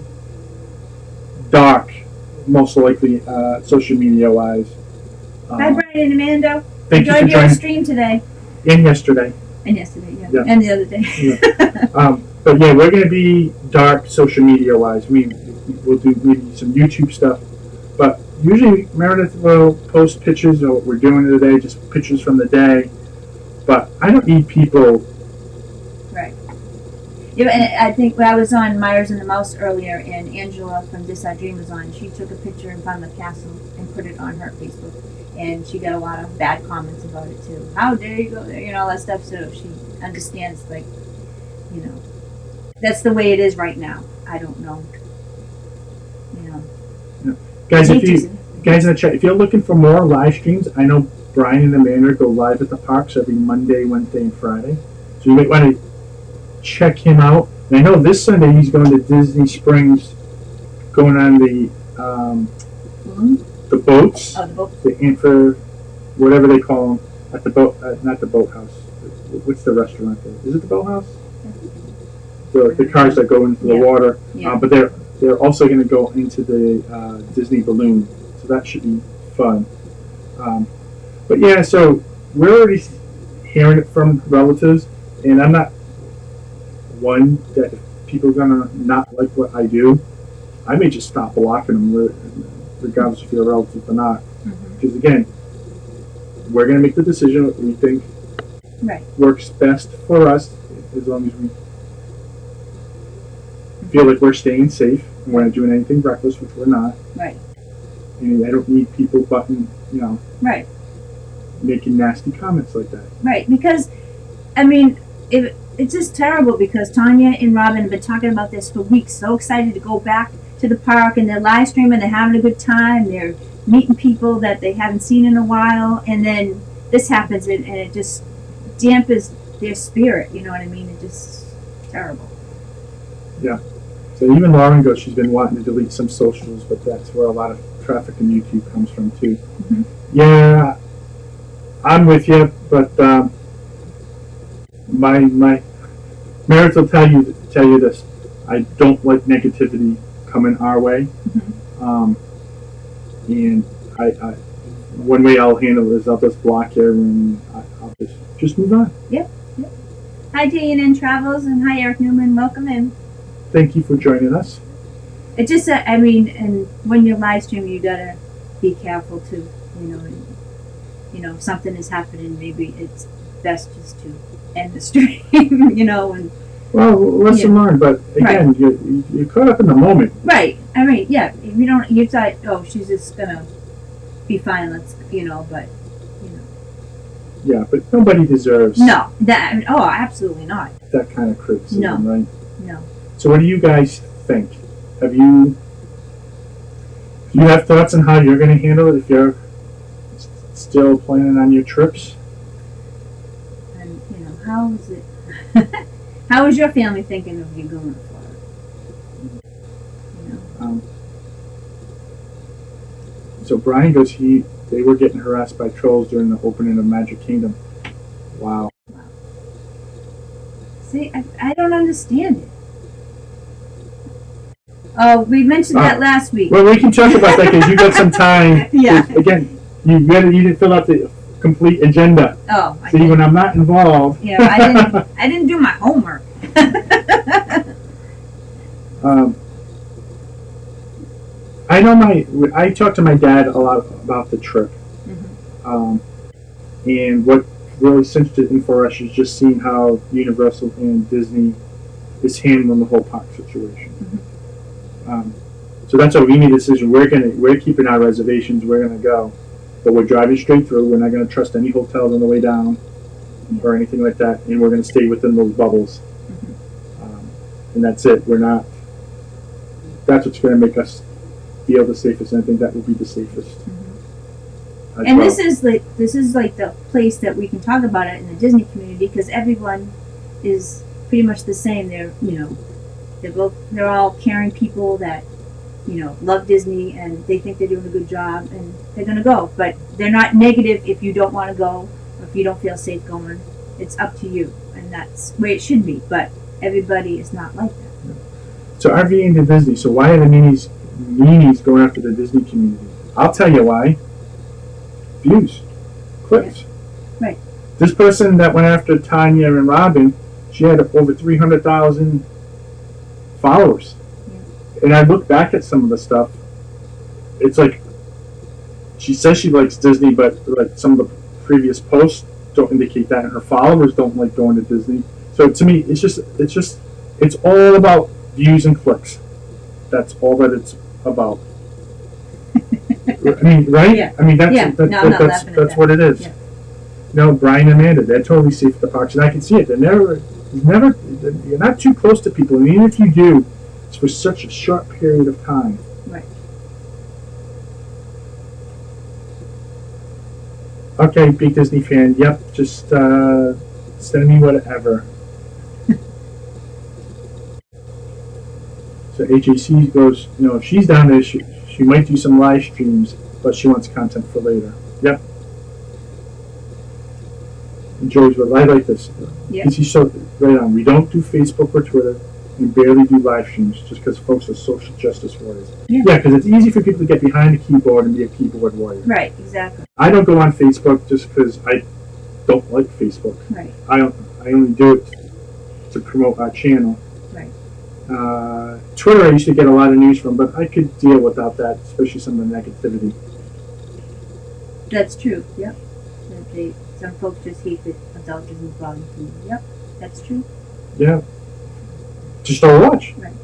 Speaker 1: dark, most likely, social media wise.
Speaker 2: Hi, Brian and Amanda.
Speaker 1: Thank you for
Speaker 2: Enjoyed your
Speaker 1: joining.
Speaker 2: stream today.
Speaker 1: And yesterday.
Speaker 2: And yesterday, yeah.
Speaker 1: Yeah.
Speaker 2: And the other day.
Speaker 1: But yeah, we're going to be dark social media wise. We'll do maybe some YouTube stuff. But usually Meredith will post pictures of what we're doing today, just pictures from the day. But I don't need people.
Speaker 2: Right. Yeah, and I think when I was on Myers and the Mouse earlier, and Angela from This Our Dream was on, she took a picture in front of the castle and put it on her Facebook. And she got a lot of bad comments about it too. How dare you go there? You know, all that stuff. So she understands, like, you know, that's the way it is right now. I don't know. You know.
Speaker 1: Guys, guys in the chat, if you're looking for more live streams, I know Brian and Amanda go live at the parks every Monday, Wednesday, and Friday. So you might want to check him out. And I know this Sunday he's going to Disney Springs, going on the boats.
Speaker 2: Oh, the boat.
Speaker 1: The infra, whatever they call them, at the boat, not the boathouse. What's the restaurant there? Is it the boathouse? The cars that go into the water.
Speaker 2: Yeah.
Speaker 1: But they're also going to go into the Disney balloon, so that should be fun. But yeah, so we're already hearing it from relatives, and I'm not one that if people are gonna not like what I do, I may just stop blocking them, regardless if you're a relative or not. Because again, we're gonna make the decision that we think works best for us, as long as we feel like we're staying safe and we're not doing anything reckless, which we're not.
Speaker 2: Right.
Speaker 1: And I don't need people
Speaker 2: Right.
Speaker 1: making nasty comments like that.
Speaker 2: Right. Because, I mean, it's just terrible, because Tanya and Robin have been talking about this for weeks. So excited to go back to the park, and they're live streaming. They're having a good time. They're meeting people that they haven't seen in a while, and then this happens, and it just dampens their spirit. You know what I mean? It's just terrible.
Speaker 1: Yeah. So even Lauren goes, she's been wanting to delete some socials, but that's where a lot of traffic in YouTube comes from too. Yeah, I'm with you, but my Meredith will tell you this. I don't like negativity coming our way, and I one way I'll handle it is I'll just block you and I'll just move on.
Speaker 2: Yep. Hi, JNN Travels, and hi, Eric Newman. Welcome in.
Speaker 1: Thank you for joining us.
Speaker 2: It just, I mean, and when you're live streaming, you gotta be careful too. If something is happening, maybe it's best just to end the stream. And
Speaker 1: Well, lesson learned, but again, you're caught up in the moment.
Speaker 2: right. I mean, yeah. If you thought, oh, she's just gonna be fine. Let's, but.
Speaker 1: Yeah, but nobody deserves
Speaker 2: Absolutely not.
Speaker 1: that kind of criticism, right?
Speaker 2: No.
Speaker 1: So what do you guys think? Do you have thoughts on how you're going to handle it if you're still planning on your trips?
Speaker 2: And, how is it? How is your family thinking of you going to Florida?
Speaker 1: So Brian goes, they were getting harassed by trolls during the opening of Magic Kingdom. Wow.
Speaker 2: See, I don't understand it. Oh, we mentioned that last week.
Speaker 1: Well, we can talk about that because you got some time.
Speaker 2: Yeah.
Speaker 1: Again, you didn't fill out the complete agenda.
Speaker 2: Oh,
Speaker 1: See, when I'm not involved.
Speaker 2: Yeah, I didn't do my homework.
Speaker 1: I know I talked to my dad a lot about the trip. And what really cinched it in for us is just seeing how Universal and Disney is handling the whole park situation. So that's why we made a decision. We're keeping our reservations. We're gonna go, but we're driving straight through. We're not gonna trust any hotels on the way down or anything like that, and we're gonna stay within those bubbles. And that's it. That's what's gonna make us feel the safest, and I think that will be the safest.
Speaker 2: And
Speaker 1: well.
Speaker 2: this is like the place that we can talk about it in the Disney community, because everyone is pretty much the same. They're all caring people that love Disney, and they think they're doing a good job, and they're gonna go. But they're not negative if you don't want to go, or if you don't feel safe going. It's up to you, and that's the way it should be. But everybody is not like that.
Speaker 1: So RVing to Disney. So why are the meanies going after the Disney community? I'll tell you why. Views, clicks.
Speaker 2: Yeah. Right.
Speaker 1: This person that went after Tanya and Robin, she had over 300,000 followers. Yeah. And I look back at some of the stuff. It's like she says she likes Disney, but like some of the previous posts don't indicate that, and her followers don't like going to Disney. So to me, it's all about views and clicks. That's all that it's about. I mean, right?
Speaker 2: Yeah.
Speaker 1: I mean, that's what it is.
Speaker 2: Yeah.
Speaker 1: No, Brian and Amanda, they're totally safe at the parks, and I can see it. You're not too close to people, and even if you do, it's for such a short period of time.
Speaker 2: Right.
Speaker 1: Okay, big Disney fan. Yep, just send me whatever. So HAC goes, if she's down there, she might do some live streams, but she wants content for later. Yep. And George, but I like this.
Speaker 2: Yeah.
Speaker 1: Because he's so right on. We don't do Facebook or Twitter, and barely do live streams, just because folks are social justice warriors. Yeah, because it's easy for people to get behind a keyboard and be a keyboard warrior.
Speaker 2: Right. Exactly.
Speaker 1: I don't go on Facebook just because I don't like Facebook.
Speaker 2: Right.
Speaker 1: I only do it to promote our channel.
Speaker 2: Right.
Speaker 1: Twitter, I used to get a lot of news from, but I could deal without that, especially some of the negativity.
Speaker 2: That's true. Yep. Some folks just hate that adult Disney vlogging food. Yep. That's true.
Speaker 1: Yeah. Just don't watch.
Speaker 2: Right.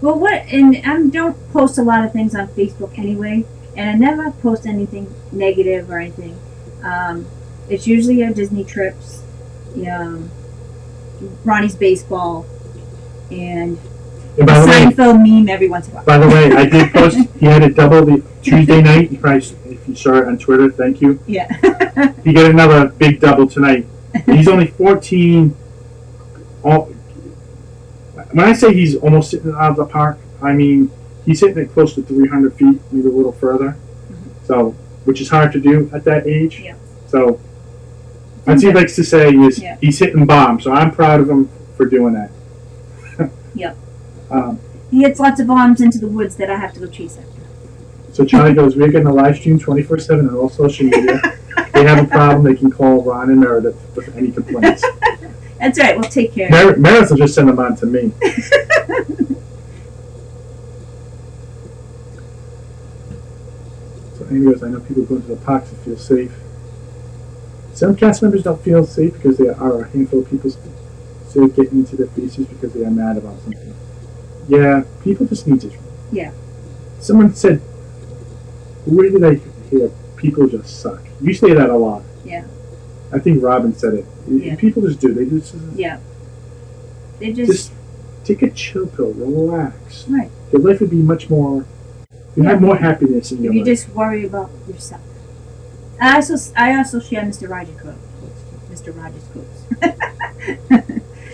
Speaker 2: Well, I don't post a lot of things on Facebook anyway, and I never post anything negative or anything. It's usually our Disney trips, Ronnie's baseball, and a Seinfeld meme every once in a while.
Speaker 1: By the way, I did post, he had it double the Tuesday night. If you saw it on Twitter, thank you.
Speaker 2: Yeah.
Speaker 1: He got another big double tonight. He's only 14. When I say he's almost sitting out of the park, I mean he's hitting it close to 300 feet, maybe a little further. Mm-hmm. So, which is hard to do at that age.
Speaker 2: Yeah.
Speaker 1: So, what he likes to say is he's hitting bombs. So I'm proud of him for doing that.
Speaker 2: Yep. He hits lots of bombs into the woods that I have to go chase after.
Speaker 1: So Charlie goes, we're getting a live stream 24/7 on all social media. If they have a problem, they can call Ron and Meredith with any complaints.
Speaker 2: That's right. We'll take care of it.
Speaker 1: Meredith will just send them on to me. So Amy goes, I know people go into the parks to feel safe. Some cast members don't feel safe because there are a handful of people still getting into their faces because they are mad about something. Yeah, people just need to.
Speaker 2: Yeah.
Speaker 1: Someone said, where did I hear people just suck? You say that a lot.
Speaker 2: Yeah.
Speaker 1: I think Robin said it.
Speaker 2: Yeah.
Speaker 1: People just do. They just.
Speaker 2: Yeah. They just
Speaker 1: take a chill pill, relax.
Speaker 2: Right.
Speaker 1: Your life would be much more. You have more happiness in your life.
Speaker 2: You just worry about yourself. I also share Mr. Rogers' quotes.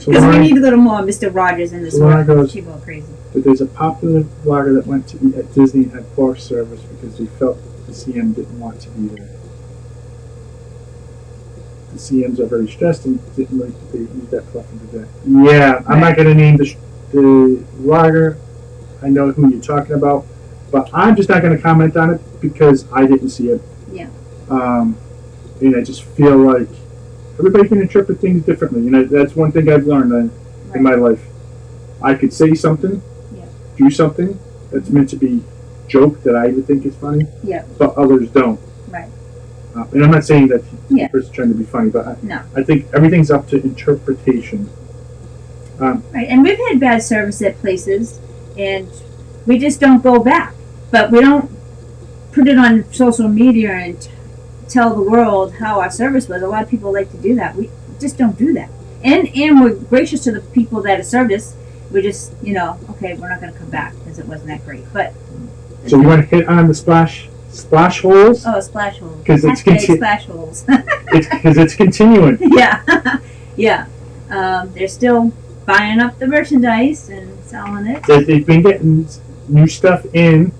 Speaker 2: Because we need a little more Mr. Rogers in this world. People are crazy.
Speaker 1: But there's a popular vlogger that went to eat at Disney and had poor service because he felt the CM didn't want to be there. The CMs are very stressed and didn't like that they eat that fluff into that. Yeah, right. I'm not going to name the vlogger. I know who you're talking about, but I'm just not going to comment on it because I didn't see it.
Speaker 2: Yeah.
Speaker 1: And I just feel like everybody can interpret things differently. That's one thing I've learned in my life. I could say something, do something that's meant to be joke that I would think is funny, but others don't.
Speaker 2: Right.
Speaker 1: And I'm not saying that the person's trying to be funny, but I think everything's up to interpretation.
Speaker 2: Right, and we've had bad service at places, and we just don't go back. But we don't put it on social media and tell the world how our service was. A lot of people like to do that. We just don't do that. And we're gracious to the people that have served us. We just, okay, we're not going to come back because it wasn't that great. But
Speaker 1: so you want to hit on the splash splash holes.
Speaker 2: Oh, splash holes.
Speaker 1: 'Cause it's
Speaker 2: Hashtag splash holes.
Speaker 1: It's because it's continuing.
Speaker 2: Yeah, yeah. They're still buying up the merchandise and selling it.
Speaker 1: They've been getting new stuff in,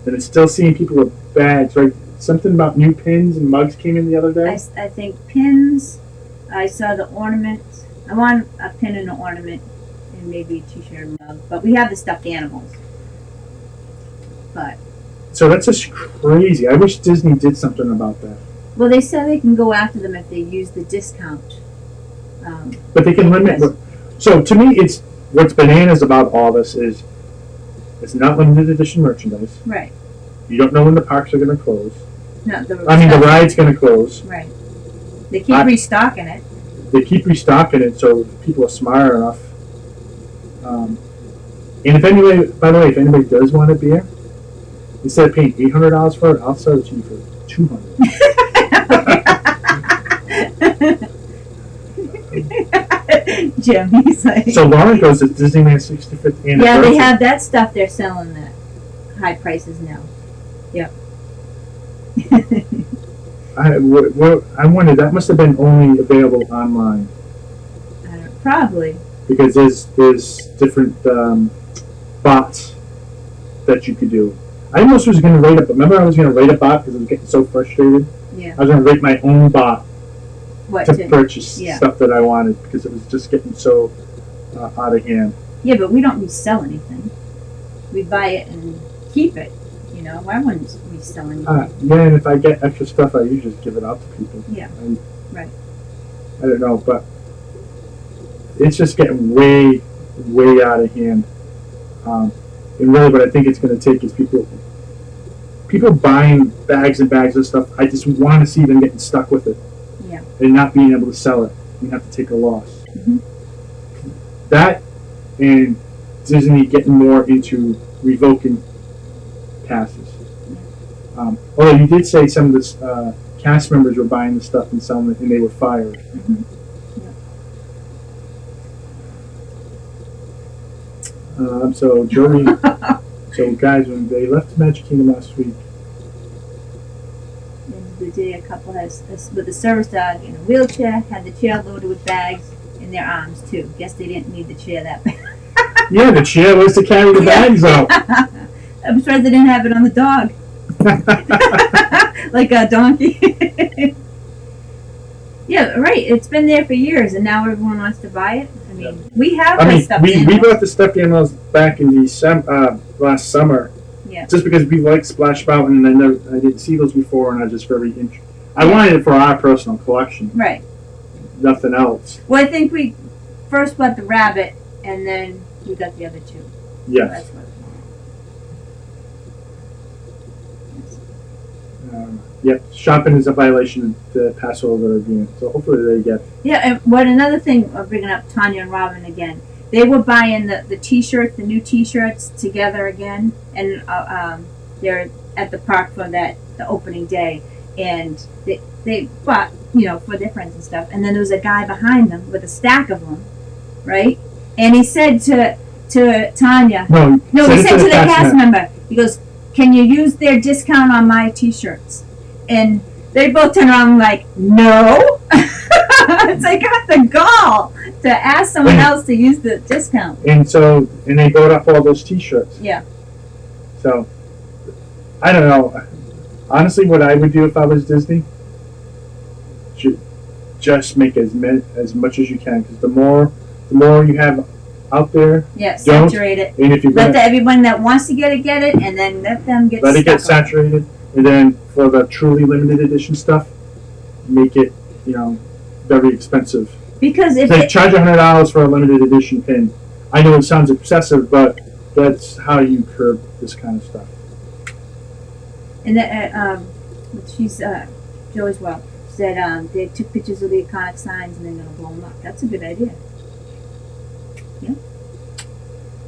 Speaker 1: and it's still seeing people with bags. Right? Something about new pins and mugs came in the other day.
Speaker 2: I think pins. I saw the ornaments. I want a pin and an ornament, and maybe a t-shirt and mug. But we have the stuffed animals. But
Speaker 1: So that's just crazy. I wish Disney did something about that.
Speaker 2: well, they said they can go after them if they use the discount.
Speaker 1: But they can limit.
Speaker 2: Yes.
Speaker 1: So to me, it's what's bananas about all this is it's not limited edition merchandise.
Speaker 2: Right.
Speaker 1: You don't know when the parks are going to close.
Speaker 2: No,
Speaker 1: The ride's going to close.
Speaker 2: Right. They keep restocking it.
Speaker 1: They keep restocking it, so people are smart enough. And if anybody, by the way, if anybody does want a beer, instead of paying $800 for it, I'll sell it to you for $200.
Speaker 2: Jim, he's like.
Speaker 1: So Lauren goes to Disneyland's 65th anniversary.
Speaker 2: Yeah, they have that stuff. They're selling at high prices now. Yep.
Speaker 1: I wonder, that must have been only available online.
Speaker 2: Probably.
Speaker 1: Because there's different bots that you could do. I almost was going to rate up. Remember, I was going to rate a bot because I was getting so frustrated.
Speaker 2: Yeah.
Speaker 1: I was going to rate my own bot
Speaker 2: What
Speaker 1: to purchase
Speaker 2: yeah.
Speaker 1: stuff that I wanted because it was just getting so out of hand.
Speaker 2: Yeah, but we don't resell anything. We buy it and keep it. You know, why wouldn't we sell anything?
Speaker 1: Yeah, and if I get extra stuff, I usually just give it out to people.
Speaker 2: Yeah. Right.
Speaker 1: I don't know, but it's just getting way, way out of hand. And really, what I think it's going to take is people buying bags and bags of stuff. I just want to see them getting stuck with it.
Speaker 2: Yeah.
Speaker 1: And not being able to sell it. You have to take a loss.
Speaker 2: Mm-hmm.
Speaker 1: That and Disney getting more into revoking passes. Although you did say some of the cast members were buying the stuff and selling it, and they were fired.
Speaker 2: Mm-hmm.
Speaker 1: So Joey, so guys, when they left Magic Kingdom last week,
Speaker 2: the day a couple has with a service dog in a wheelchair, had the chair loaded with bags in their arms too. Guess they didn't need the chair that bad.
Speaker 1: yeah, the chair was to carry the bags out.
Speaker 2: I'm surprised they didn't have it on the dog, like a donkey. Yeah, right. It's been there for years, and now everyone wants to buy it. I mean, we have stuffed
Speaker 1: we
Speaker 2: animals.
Speaker 1: bought the stuffed animals back in December last summer.
Speaker 2: Yeah.
Speaker 1: Just because we like Splash Mountain, and I didn't see those before, and I was just very interested. I wanted it for our personal collection.
Speaker 2: Right.
Speaker 1: Nothing else.
Speaker 2: Well, I think we first bought the rabbit, and then we got the other two.
Speaker 1: Yes.
Speaker 2: That's what.
Speaker 1: Yep. Shopping is a violation of the Passover again. So hopefully they get.
Speaker 2: Yeah, and what another thing, bringing up Tanya and Robin again, they were buying the T-shirts, the new T-shirts together again, and they're at the park for the opening day, and they bought, for their friends and stuff, and then there was a guy behind them with a stack of them, right? And he said to Tanya,
Speaker 1: No,
Speaker 2: he said to the cast member, he goes, "Can you use their discount on my T-shirts?" And they both turned around like, "No." So I got the gall to ask someone else to use the discount.
Speaker 1: And they bought up all those T-shirts.
Speaker 2: Yeah.
Speaker 1: So, I don't know. Honestly, what I would do if I was Disney, just make as much as you can, because the more you have out there,
Speaker 2: saturate it.
Speaker 1: And if you
Speaker 2: let everyone that wants to get it, and then let them get.
Speaker 1: Let it get saturated, and then for the truly limited edition stuff, make it very expensive.
Speaker 2: Because if
Speaker 1: they charge $100 for a limited edition pin, I know it sounds excessive, but that's how you curb this kind of stuff.
Speaker 2: And that she's Joe as well said they took pictures of the iconic signs and they're gonna blow them up. That's a good idea. Yeah.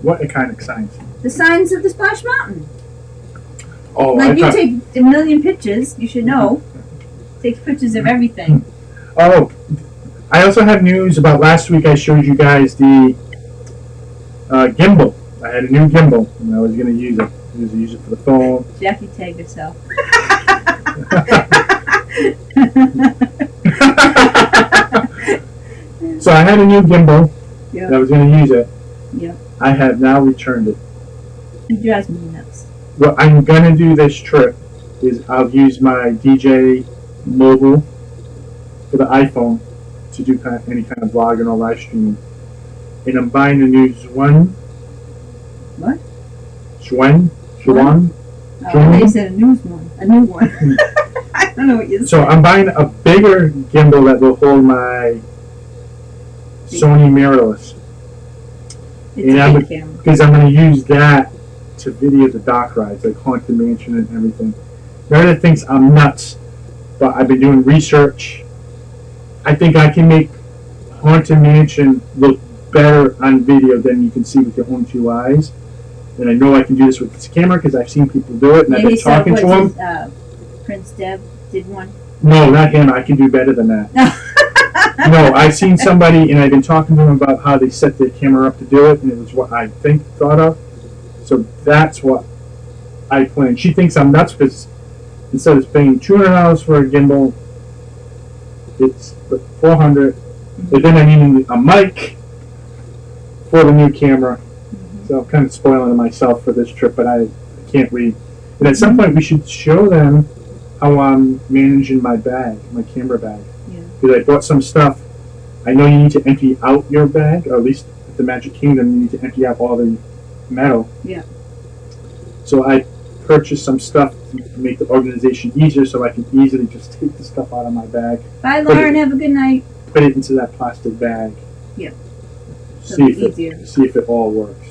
Speaker 1: What iconic signs?
Speaker 2: The signs of the Splash Mountain.
Speaker 1: Oh,
Speaker 2: like you take a million pictures, you should know. Takes pictures of everything.
Speaker 1: Oh, I also have news about last week. I showed you guys the gimbal. I had a new gimbal, and I was going to use it. use it for the phone.
Speaker 2: Jackie tagged herself.
Speaker 1: So I had a new gimbal.
Speaker 2: Yeah.
Speaker 1: And I was going to use it.
Speaker 2: Yeah.
Speaker 1: I have now returned it.
Speaker 2: It drives me nuts.
Speaker 1: What I'm going to do this trip is I'll use my DJ mobile for the iPhone to do any kind of vlogging or live streaming. And I'm buying a new Zwen.
Speaker 2: What?
Speaker 1: Zwen?
Speaker 2: Oh, they said a new one. A new one. I don't know what you said.
Speaker 1: So I'm buying a bigger gimbal that will hold my Sony mirrorless.
Speaker 2: It's a big camera.
Speaker 1: Because I'm going to use that to video the dock rides, like Haunted Mansion and everything. Meredith thinks I'm nuts, but I've been doing research. I think I can make Haunted Mansion look better on video than you can see with your own two eyes. And I know I can do this with this camera because I've seen people do it, and I've been talking to him.
Speaker 2: Prince Deb did one.
Speaker 1: No, not him. I can do better than that. No, I've seen somebody, and I've been talking to them about how they set their camera up to do it, and it was what I thought of. So that's what I plan. She thinks I'm nuts because instead of paying $200 for a gimbal, it's $400. And then I need a mic for the new camera. So I'm kind of spoiling myself for this trip, but I can't wait. And at some point, we should show them how I'm managing my bag, my camera bag.
Speaker 2: Yeah.
Speaker 1: Because I bought some stuff. I know you need to empty out your bag, or at least at the Magic Kingdom, you need to empty out all the metal.
Speaker 2: Yeah.
Speaker 1: So I purchased some stuff to make the organization easier, so I can easily just take the stuff out of my bag.
Speaker 2: Bye, Lauren. Have a good night.
Speaker 1: Put it into that plastic bag.
Speaker 2: Yeah.
Speaker 1: See if it all works.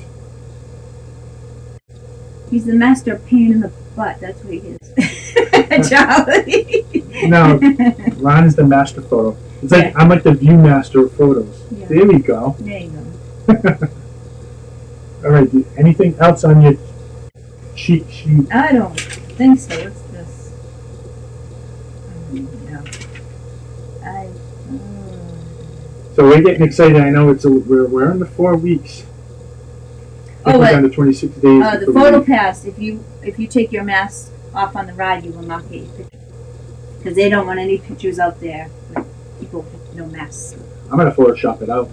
Speaker 2: He's the master of pain in the butt. That's what he is. Charlie.
Speaker 1: No, Ron is the master photo. It's like I'm like the view master of photos.
Speaker 2: Yeah.
Speaker 1: There we go.
Speaker 2: There you go.
Speaker 1: All right. Anything else on your cheat sheet?
Speaker 2: I don't think so. What's this? No.
Speaker 1: So we're getting excited. I know we're in the 4 weeks.
Speaker 2: Oh,
Speaker 1: we're down to 26 days.
Speaker 2: The photo pass. If you take your mask off on the ride, you will not get your picture because they don't want any pictures out there with people with no masks.
Speaker 1: I'm gonna Photoshop it out.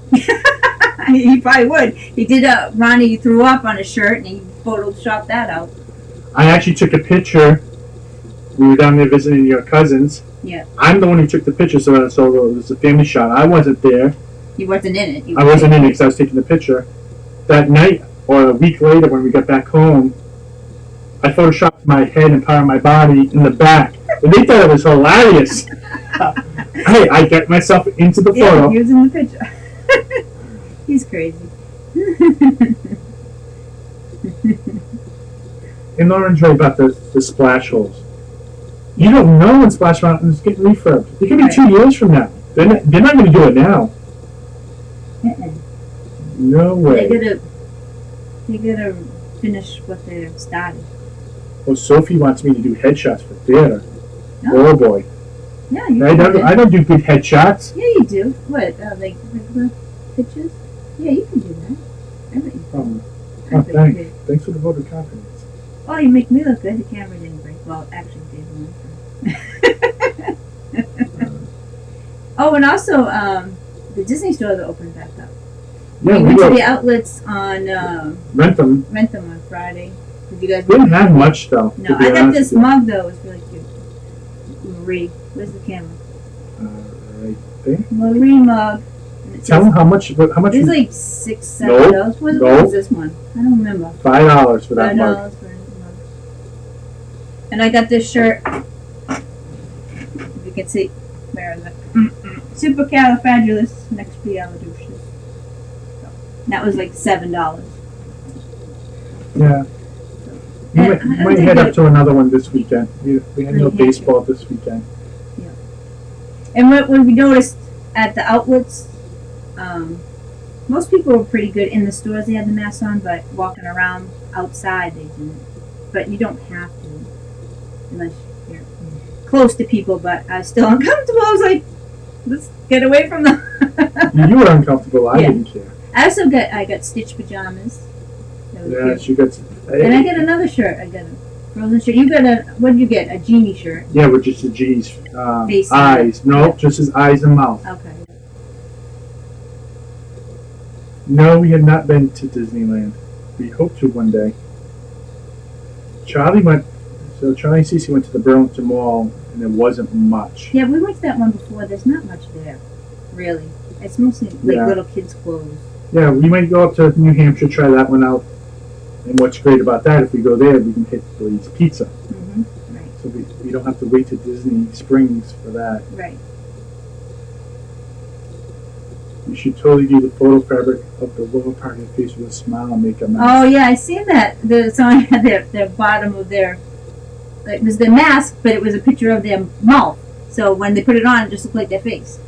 Speaker 2: He probably would. He did. Ronnie threw up on his shirt, and he photoshopped that out.
Speaker 1: I actually took a picture. We were down there visiting your cousins.
Speaker 2: Yeah.
Speaker 1: I'm the one who took the picture, so it was a family shot. I wasn't there.
Speaker 2: He wasn't in it.
Speaker 1: I wasn't in it because I was taking the picture. That night, or a week later, when we got back home, I photoshopped my head and part of my body in the back, and they thought it was hilarious. Hey, I get myself into the photo.
Speaker 2: Yeah, he was in the picture. He's crazy.
Speaker 1: And Lauren's right about the splash holes. You don't know when Splash Mountain is getting refurbed. It could be 2 years from now. They're not going to do it now. No way.
Speaker 2: They gotta finish what they've started.
Speaker 1: Well, Sophie wants me to do headshots for theater.
Speaker 2: No.
Speaker 1: Oh boy.
Speaker 2: Yeah, you
Speaker 1: I don't do good headshots.
Speaker 2: Yeah, you do. What? Like regular pictures? Yeah, you can do that. I bet you can.
Speaker 1: Oh, thanks for the vote of confidence.
Speaker 2: Oh, you make me look good. The camera didn't break. Well, actually, it did one. Oh, and also, the Disney stores are opening back up.
Speaker 1: Yeah,
Speaker 2: we went to the outlets on
Speaker 1: rent them
Speaker 2: on Friday. Did you guys?
Speaker 1: Didn't have much though.
Speaker 2: No, I got this mug though. It was really cute. Marie, where's the camera?
Speaker 1: Right there.
Speaker 2: Marie mug.
Speaker 1: Tell them how much. How much?
Speaker 2: It was like $6-7. What was this one? I don't remember.
Speaker 1: $5 for that mug.
Speaker 2: $5 for a mug. And I got this shirt. If you can see, where is it? Supercalifragilisticexpialidocious. That was like $7.
Speaker 1: Yeah. You might head up to another one this weekend. We had no baseball this weekend.
Speaker 2: Yeah. And what we noticed at the outlets, most people were pretty good in the stores. They had the masks on, but walking around outside they didn't. But you don't have to, unless you're close to people. But I was still uncomfortable. I was like, let's get away from them.
Speaker 1: You were uncomfortable. I didn't care.
Speaker 2: I got Stitch pajamas. That was
Speaker 1: Yeah,
Speaker 2: cute.
Speaker 1: she got.
Speaker 2: And I got another shirt. I got a Frozen shirt. You got a, what did you get? A genie shirt.
Speaker 1: Yeah, with just the G's
Speaker 2: Face
Speaker 1: eyes. No, just his eyes and mouth.
Speaker 2: Okay.
Speaker 1: No, we have not been to Disneyland. We hope to one day. Charlie and Cece went to the Burlington Mall, and there wasn't much.
Speaker 2: Yeah, we went to that one before. There's not much there, really. It's mostly like
Speaker 1: Yeah.
Speaker 2: little kids' clothes.
Speaker 1: Yeah, we might go up to New Hampshire, try that one out. And what's great about that, if we go there, we can hit Blaze Pizza.
Speaker 2: Mm-hmm. Right.
Speaker 1: So we don't have to wait to Disney Springs for that.
Speaker 2: Right.
Speaker 1: You should totally do the photo fabric of the lower part of your face with a smile and make a mask.
Speaker 2: Oh yeah, I seen that. Someone had their bottom of their. It was their mask, but it was a picture of their mouth. So when they put it on, it just looked like their face.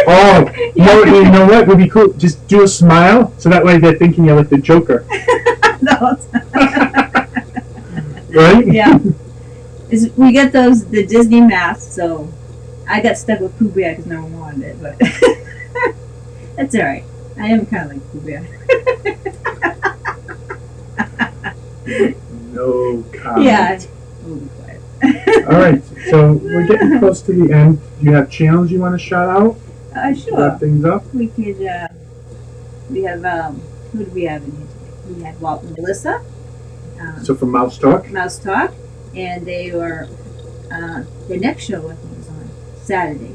Speaker 1: Oh, you know what would be cool? Just do a smile, so that way they're thinking you're like the Joker.
Speaker 2: No.
Speaker 1: Right?
Speaker 2: Yeah. We got the Disney masks, so I got stuck with Pooh Bear because no one wanted it, but that's all right. I am kind of like Pooh Bear.
Speaker 1: No comment.
Speaker 2: Yeah. We'll be quiet.
Speaker 1: All right, so we're getting close to the end. Do you have channels you want to shout out?
Speaker 2: Sure.
Speaker 1: Wrap things up?
Speaker 2: We could, we have, who do we have in here today? We had Walt and Melissa.
Speaker 1: So from Mouse Talk.
Speaker 2: Mouse Talk. And they were, their next show, I think, is on Saturday,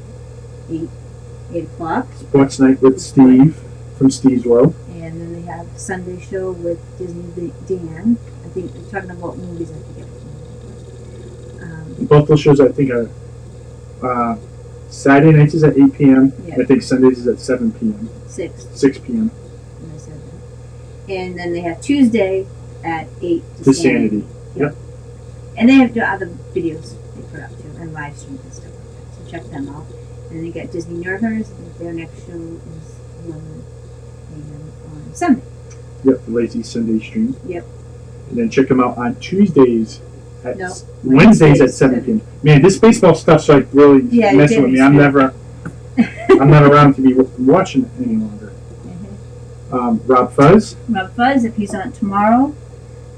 Speaker 2: 8 o'clock.
Speaker 1: Sports Night with Steve from Steve's World.
Speaker 2: And then they have a Sunday show with Disney Dan. I think they're talking about movies, I forget.
Speaker 1: Both those shows, I think, are Saturday nights is at 8 p.m.
Speaker 2: Yeah.
Speaker 1: I think Sundays is at 7 p.m.
Speaker 2: 6.
Speaker 1: 6 p.m.
Speaker 2: And I said that. And then they have Tuesday at 8
Speaker 1: to Sanity. Yep.
Speaker 2: And they have the other videos they put up too, and live streams and stuff like that. So check them out. And they got Disney Nervers. Their next show is 11 a.m. on Sunday.
Speaker 1: Yep, the Lazy Sunday stream.
Speaker 2: Yep.
Speaker 1: And then check them out on Tuesdays at
Speaker 2: No,
Speaker 1: Wednesdays at 7 p.m. Man, this baseball stuff's like really messing with me. I'm never around to be watching it any longer. Rob Fuzz
Speaker 2: Rob Fuzz, if he's on tomorrow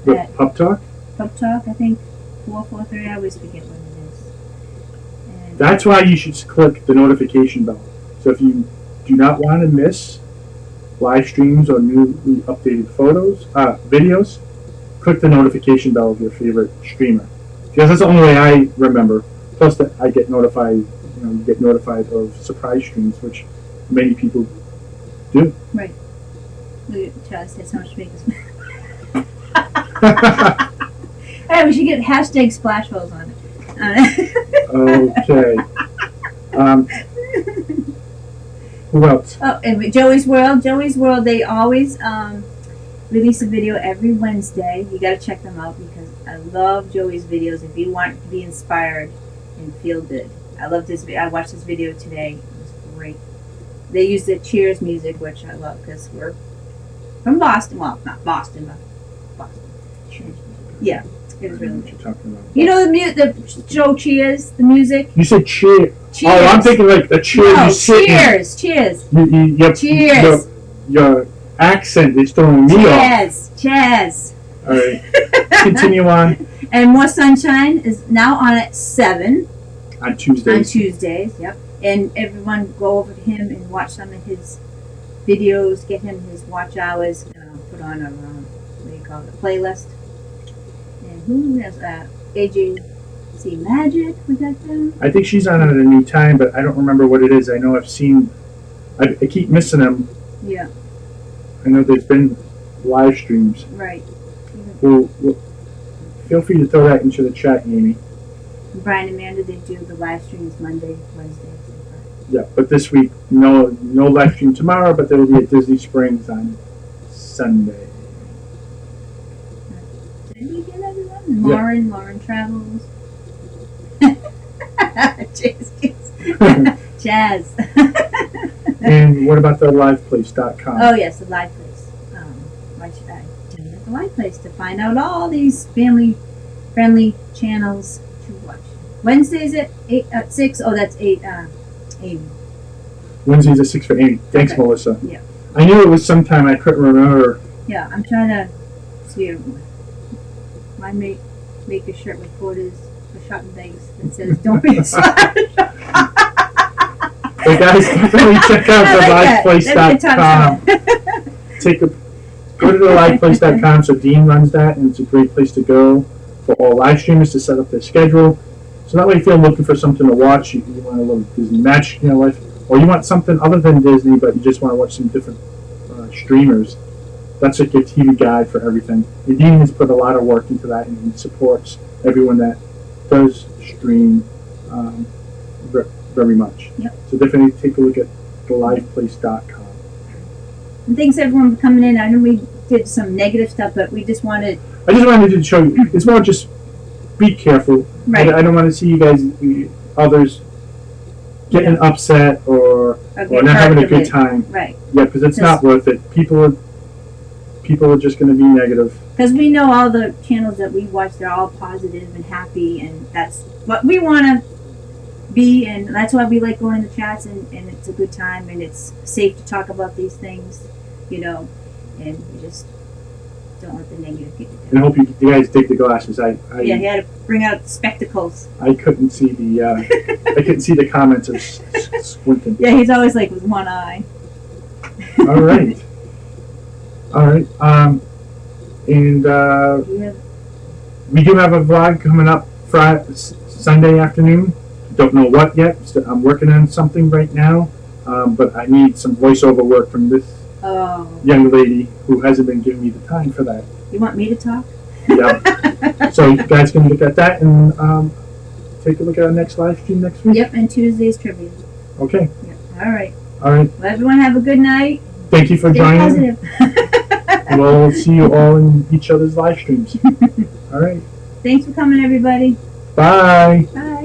Speaker 1: with
Speaker 2: at
Speaker 1: Pup Talk.
Speaker 2: Pup Talk, I think 4:30. I always forget when it is. And
Speaker 1: That's why you should click the notification bell. So if you do not want to miss live streams or newly updated videos, click the notification bell of your favorite streamer. Because that's the only way I remember. Plus, that I get notified. You get notified of surprise streams, which many people do.
Speaker 2: right. Look at Charlie says how much to make us. Hey, we should get hashtag splash holes on it.
Speaker 1: Okay. Who else?
Speaker 2: Oh, and with Joey's World. Joey's World, they always release a video every Wednesday. You got to check them out because I love Joey's videos. If you want to be inspired and feel good, I love this. I watched this video today. It was great. They use the Cheers music, which I love because we're from Boston. Well, not Boston, but Boston. Yeah, it was
Speaker 1: I don't know
Speaker 2: really
Speaker 1: what
Speaker 2: good.
Speaker 1: you're talking about.
Speaker 2: You know the show Cheers, the music.
Speaker 1: You said cheer.
Speaker 2: Cheers.
Speaker 1: Oh, I'm thinking like a cheer.
Speaker 2: No,
Speaker 1: you sit in.
Speaker 2: Cheers.
Speaker 1: Cheers. Your accent is throwing me off.
Speaker 2: Cheers.
Speaker 1: All right. Continue on.
Speaker 2: And More Sunshine is now on at 7
Speaker 1: On Tuesdays.
Speaker 2: on Tuesdays. Yep. And everyone go over to him and watch some of his videos. Get him his watch hours. Put on a playlist. And who else? AJC Magic. We got them.
Speaker 1: I think she's on at a new time, but I don't remember what it is. I know I've seen. I keep missing them.
Speaker 2: Yeah.
Speaker 1: I know there's been live streams.
Speaker 2: Right.
Speaker 1: Well, feel free to throw that into the chat, Amy.
Speaker 2: Brian and Amanda, they do the live streams Monday, Wednesday, and Friday.
Speaker 1: Yeah, but this week, no live stream tomorrow, but there will be at Disney Springs on Sunday.
Speaker 2: Did we get everyone? Lauren travels. Jazz.
Speaker 1: And what about the liveplace.com?
Speaker 2: Oh yes, the live place. Why should I do it at the live place to find out all these family-friendly channels to watch? Wednesdays at 6. Oh, that's 8. Amy.
Speaker 1: Wednesdays at 6 for Amy. Thanks,
Speaker 2: Okay.
Speaker 1: Melissa.
Speaker 2: Yeah.
Speaker 1: I knew it was sometime. I couldn't remember
Speaker 2: Yeah, I'm trying to see. I make a shirt with quarters for shopping bags that says "Don't be a slut."
Speaker 1: Hey guys, definitely check out TheLivePlace.com. Go to TheLivePlace.com. So Dean runs that, and it's a great place to go for all live streamers to set up their schedule. So that way, if you're looking for something to watch, you want a little Disney match in your life, or you want something other than Disney, but you just want to watch some different streamers. That's like your TV guide for everything. And Dean has put a lot of work into that, and he supports everyone that does stream very much.
Speaker 2: Yep.
Speaker 1: So definitely take a look at TheLivePlace.com.
Speaker 2: And thanks everyone for coming in. I know we did some negative stuff, but we just wanted.
Speaker 1: I just wanted to show you. It's more just be careful.
Speaker 2: Right.
Speaker 1: I don't want to see you guys, others, getting upset or not having a good time.
Speaker 2: Right.
Speaker 1: Yeah, because it's not worth it. People are just going to be negative.
Speaker 2: Because we know all the channels that we watch, they're all positive and happy, and that's what we want to be, and that's why we like going in the chats, and it's a good time, and it's safe to talk about these things, and we just don't let the negative get you down.
Speaker 1: And I hope you guys dig the glasses.
Speaker 2: Yeah, he had to bring out the spectacles.
Speaker 1: I couldn't see the comments of squinting.
Speaker 2: Yeah, he's always like with one eye.
Speaker 1: All right. And we do have a vlog coming up Sunday afternoon. Don't know what yet. I'm working on something right now, but I need some voiceover work from this young lady who hasn't been giving me the time for that.
Speaker 2: You want me to talk?
Speaker 1: Yeah. So you guys can look at that and take a look at our next live stream next week.
Speaker 2: Yep, and Tuesday's trivia.
Speaker 1: Okay.
Speaker 2: Yep. All right.
Speaker 1: Well,
Speaker 2: everyone have a good night.
Speaker 1: Thank you for
Speaker 2: Stay
Speaker 1: joining.
Speaker 2: positive.
Speaker 1: We'll see you all in each other's live streams. All right.
Speaker 2: Thanks for coming, everybody.
Speaker 1: Bye.
Speaker 2: Bye.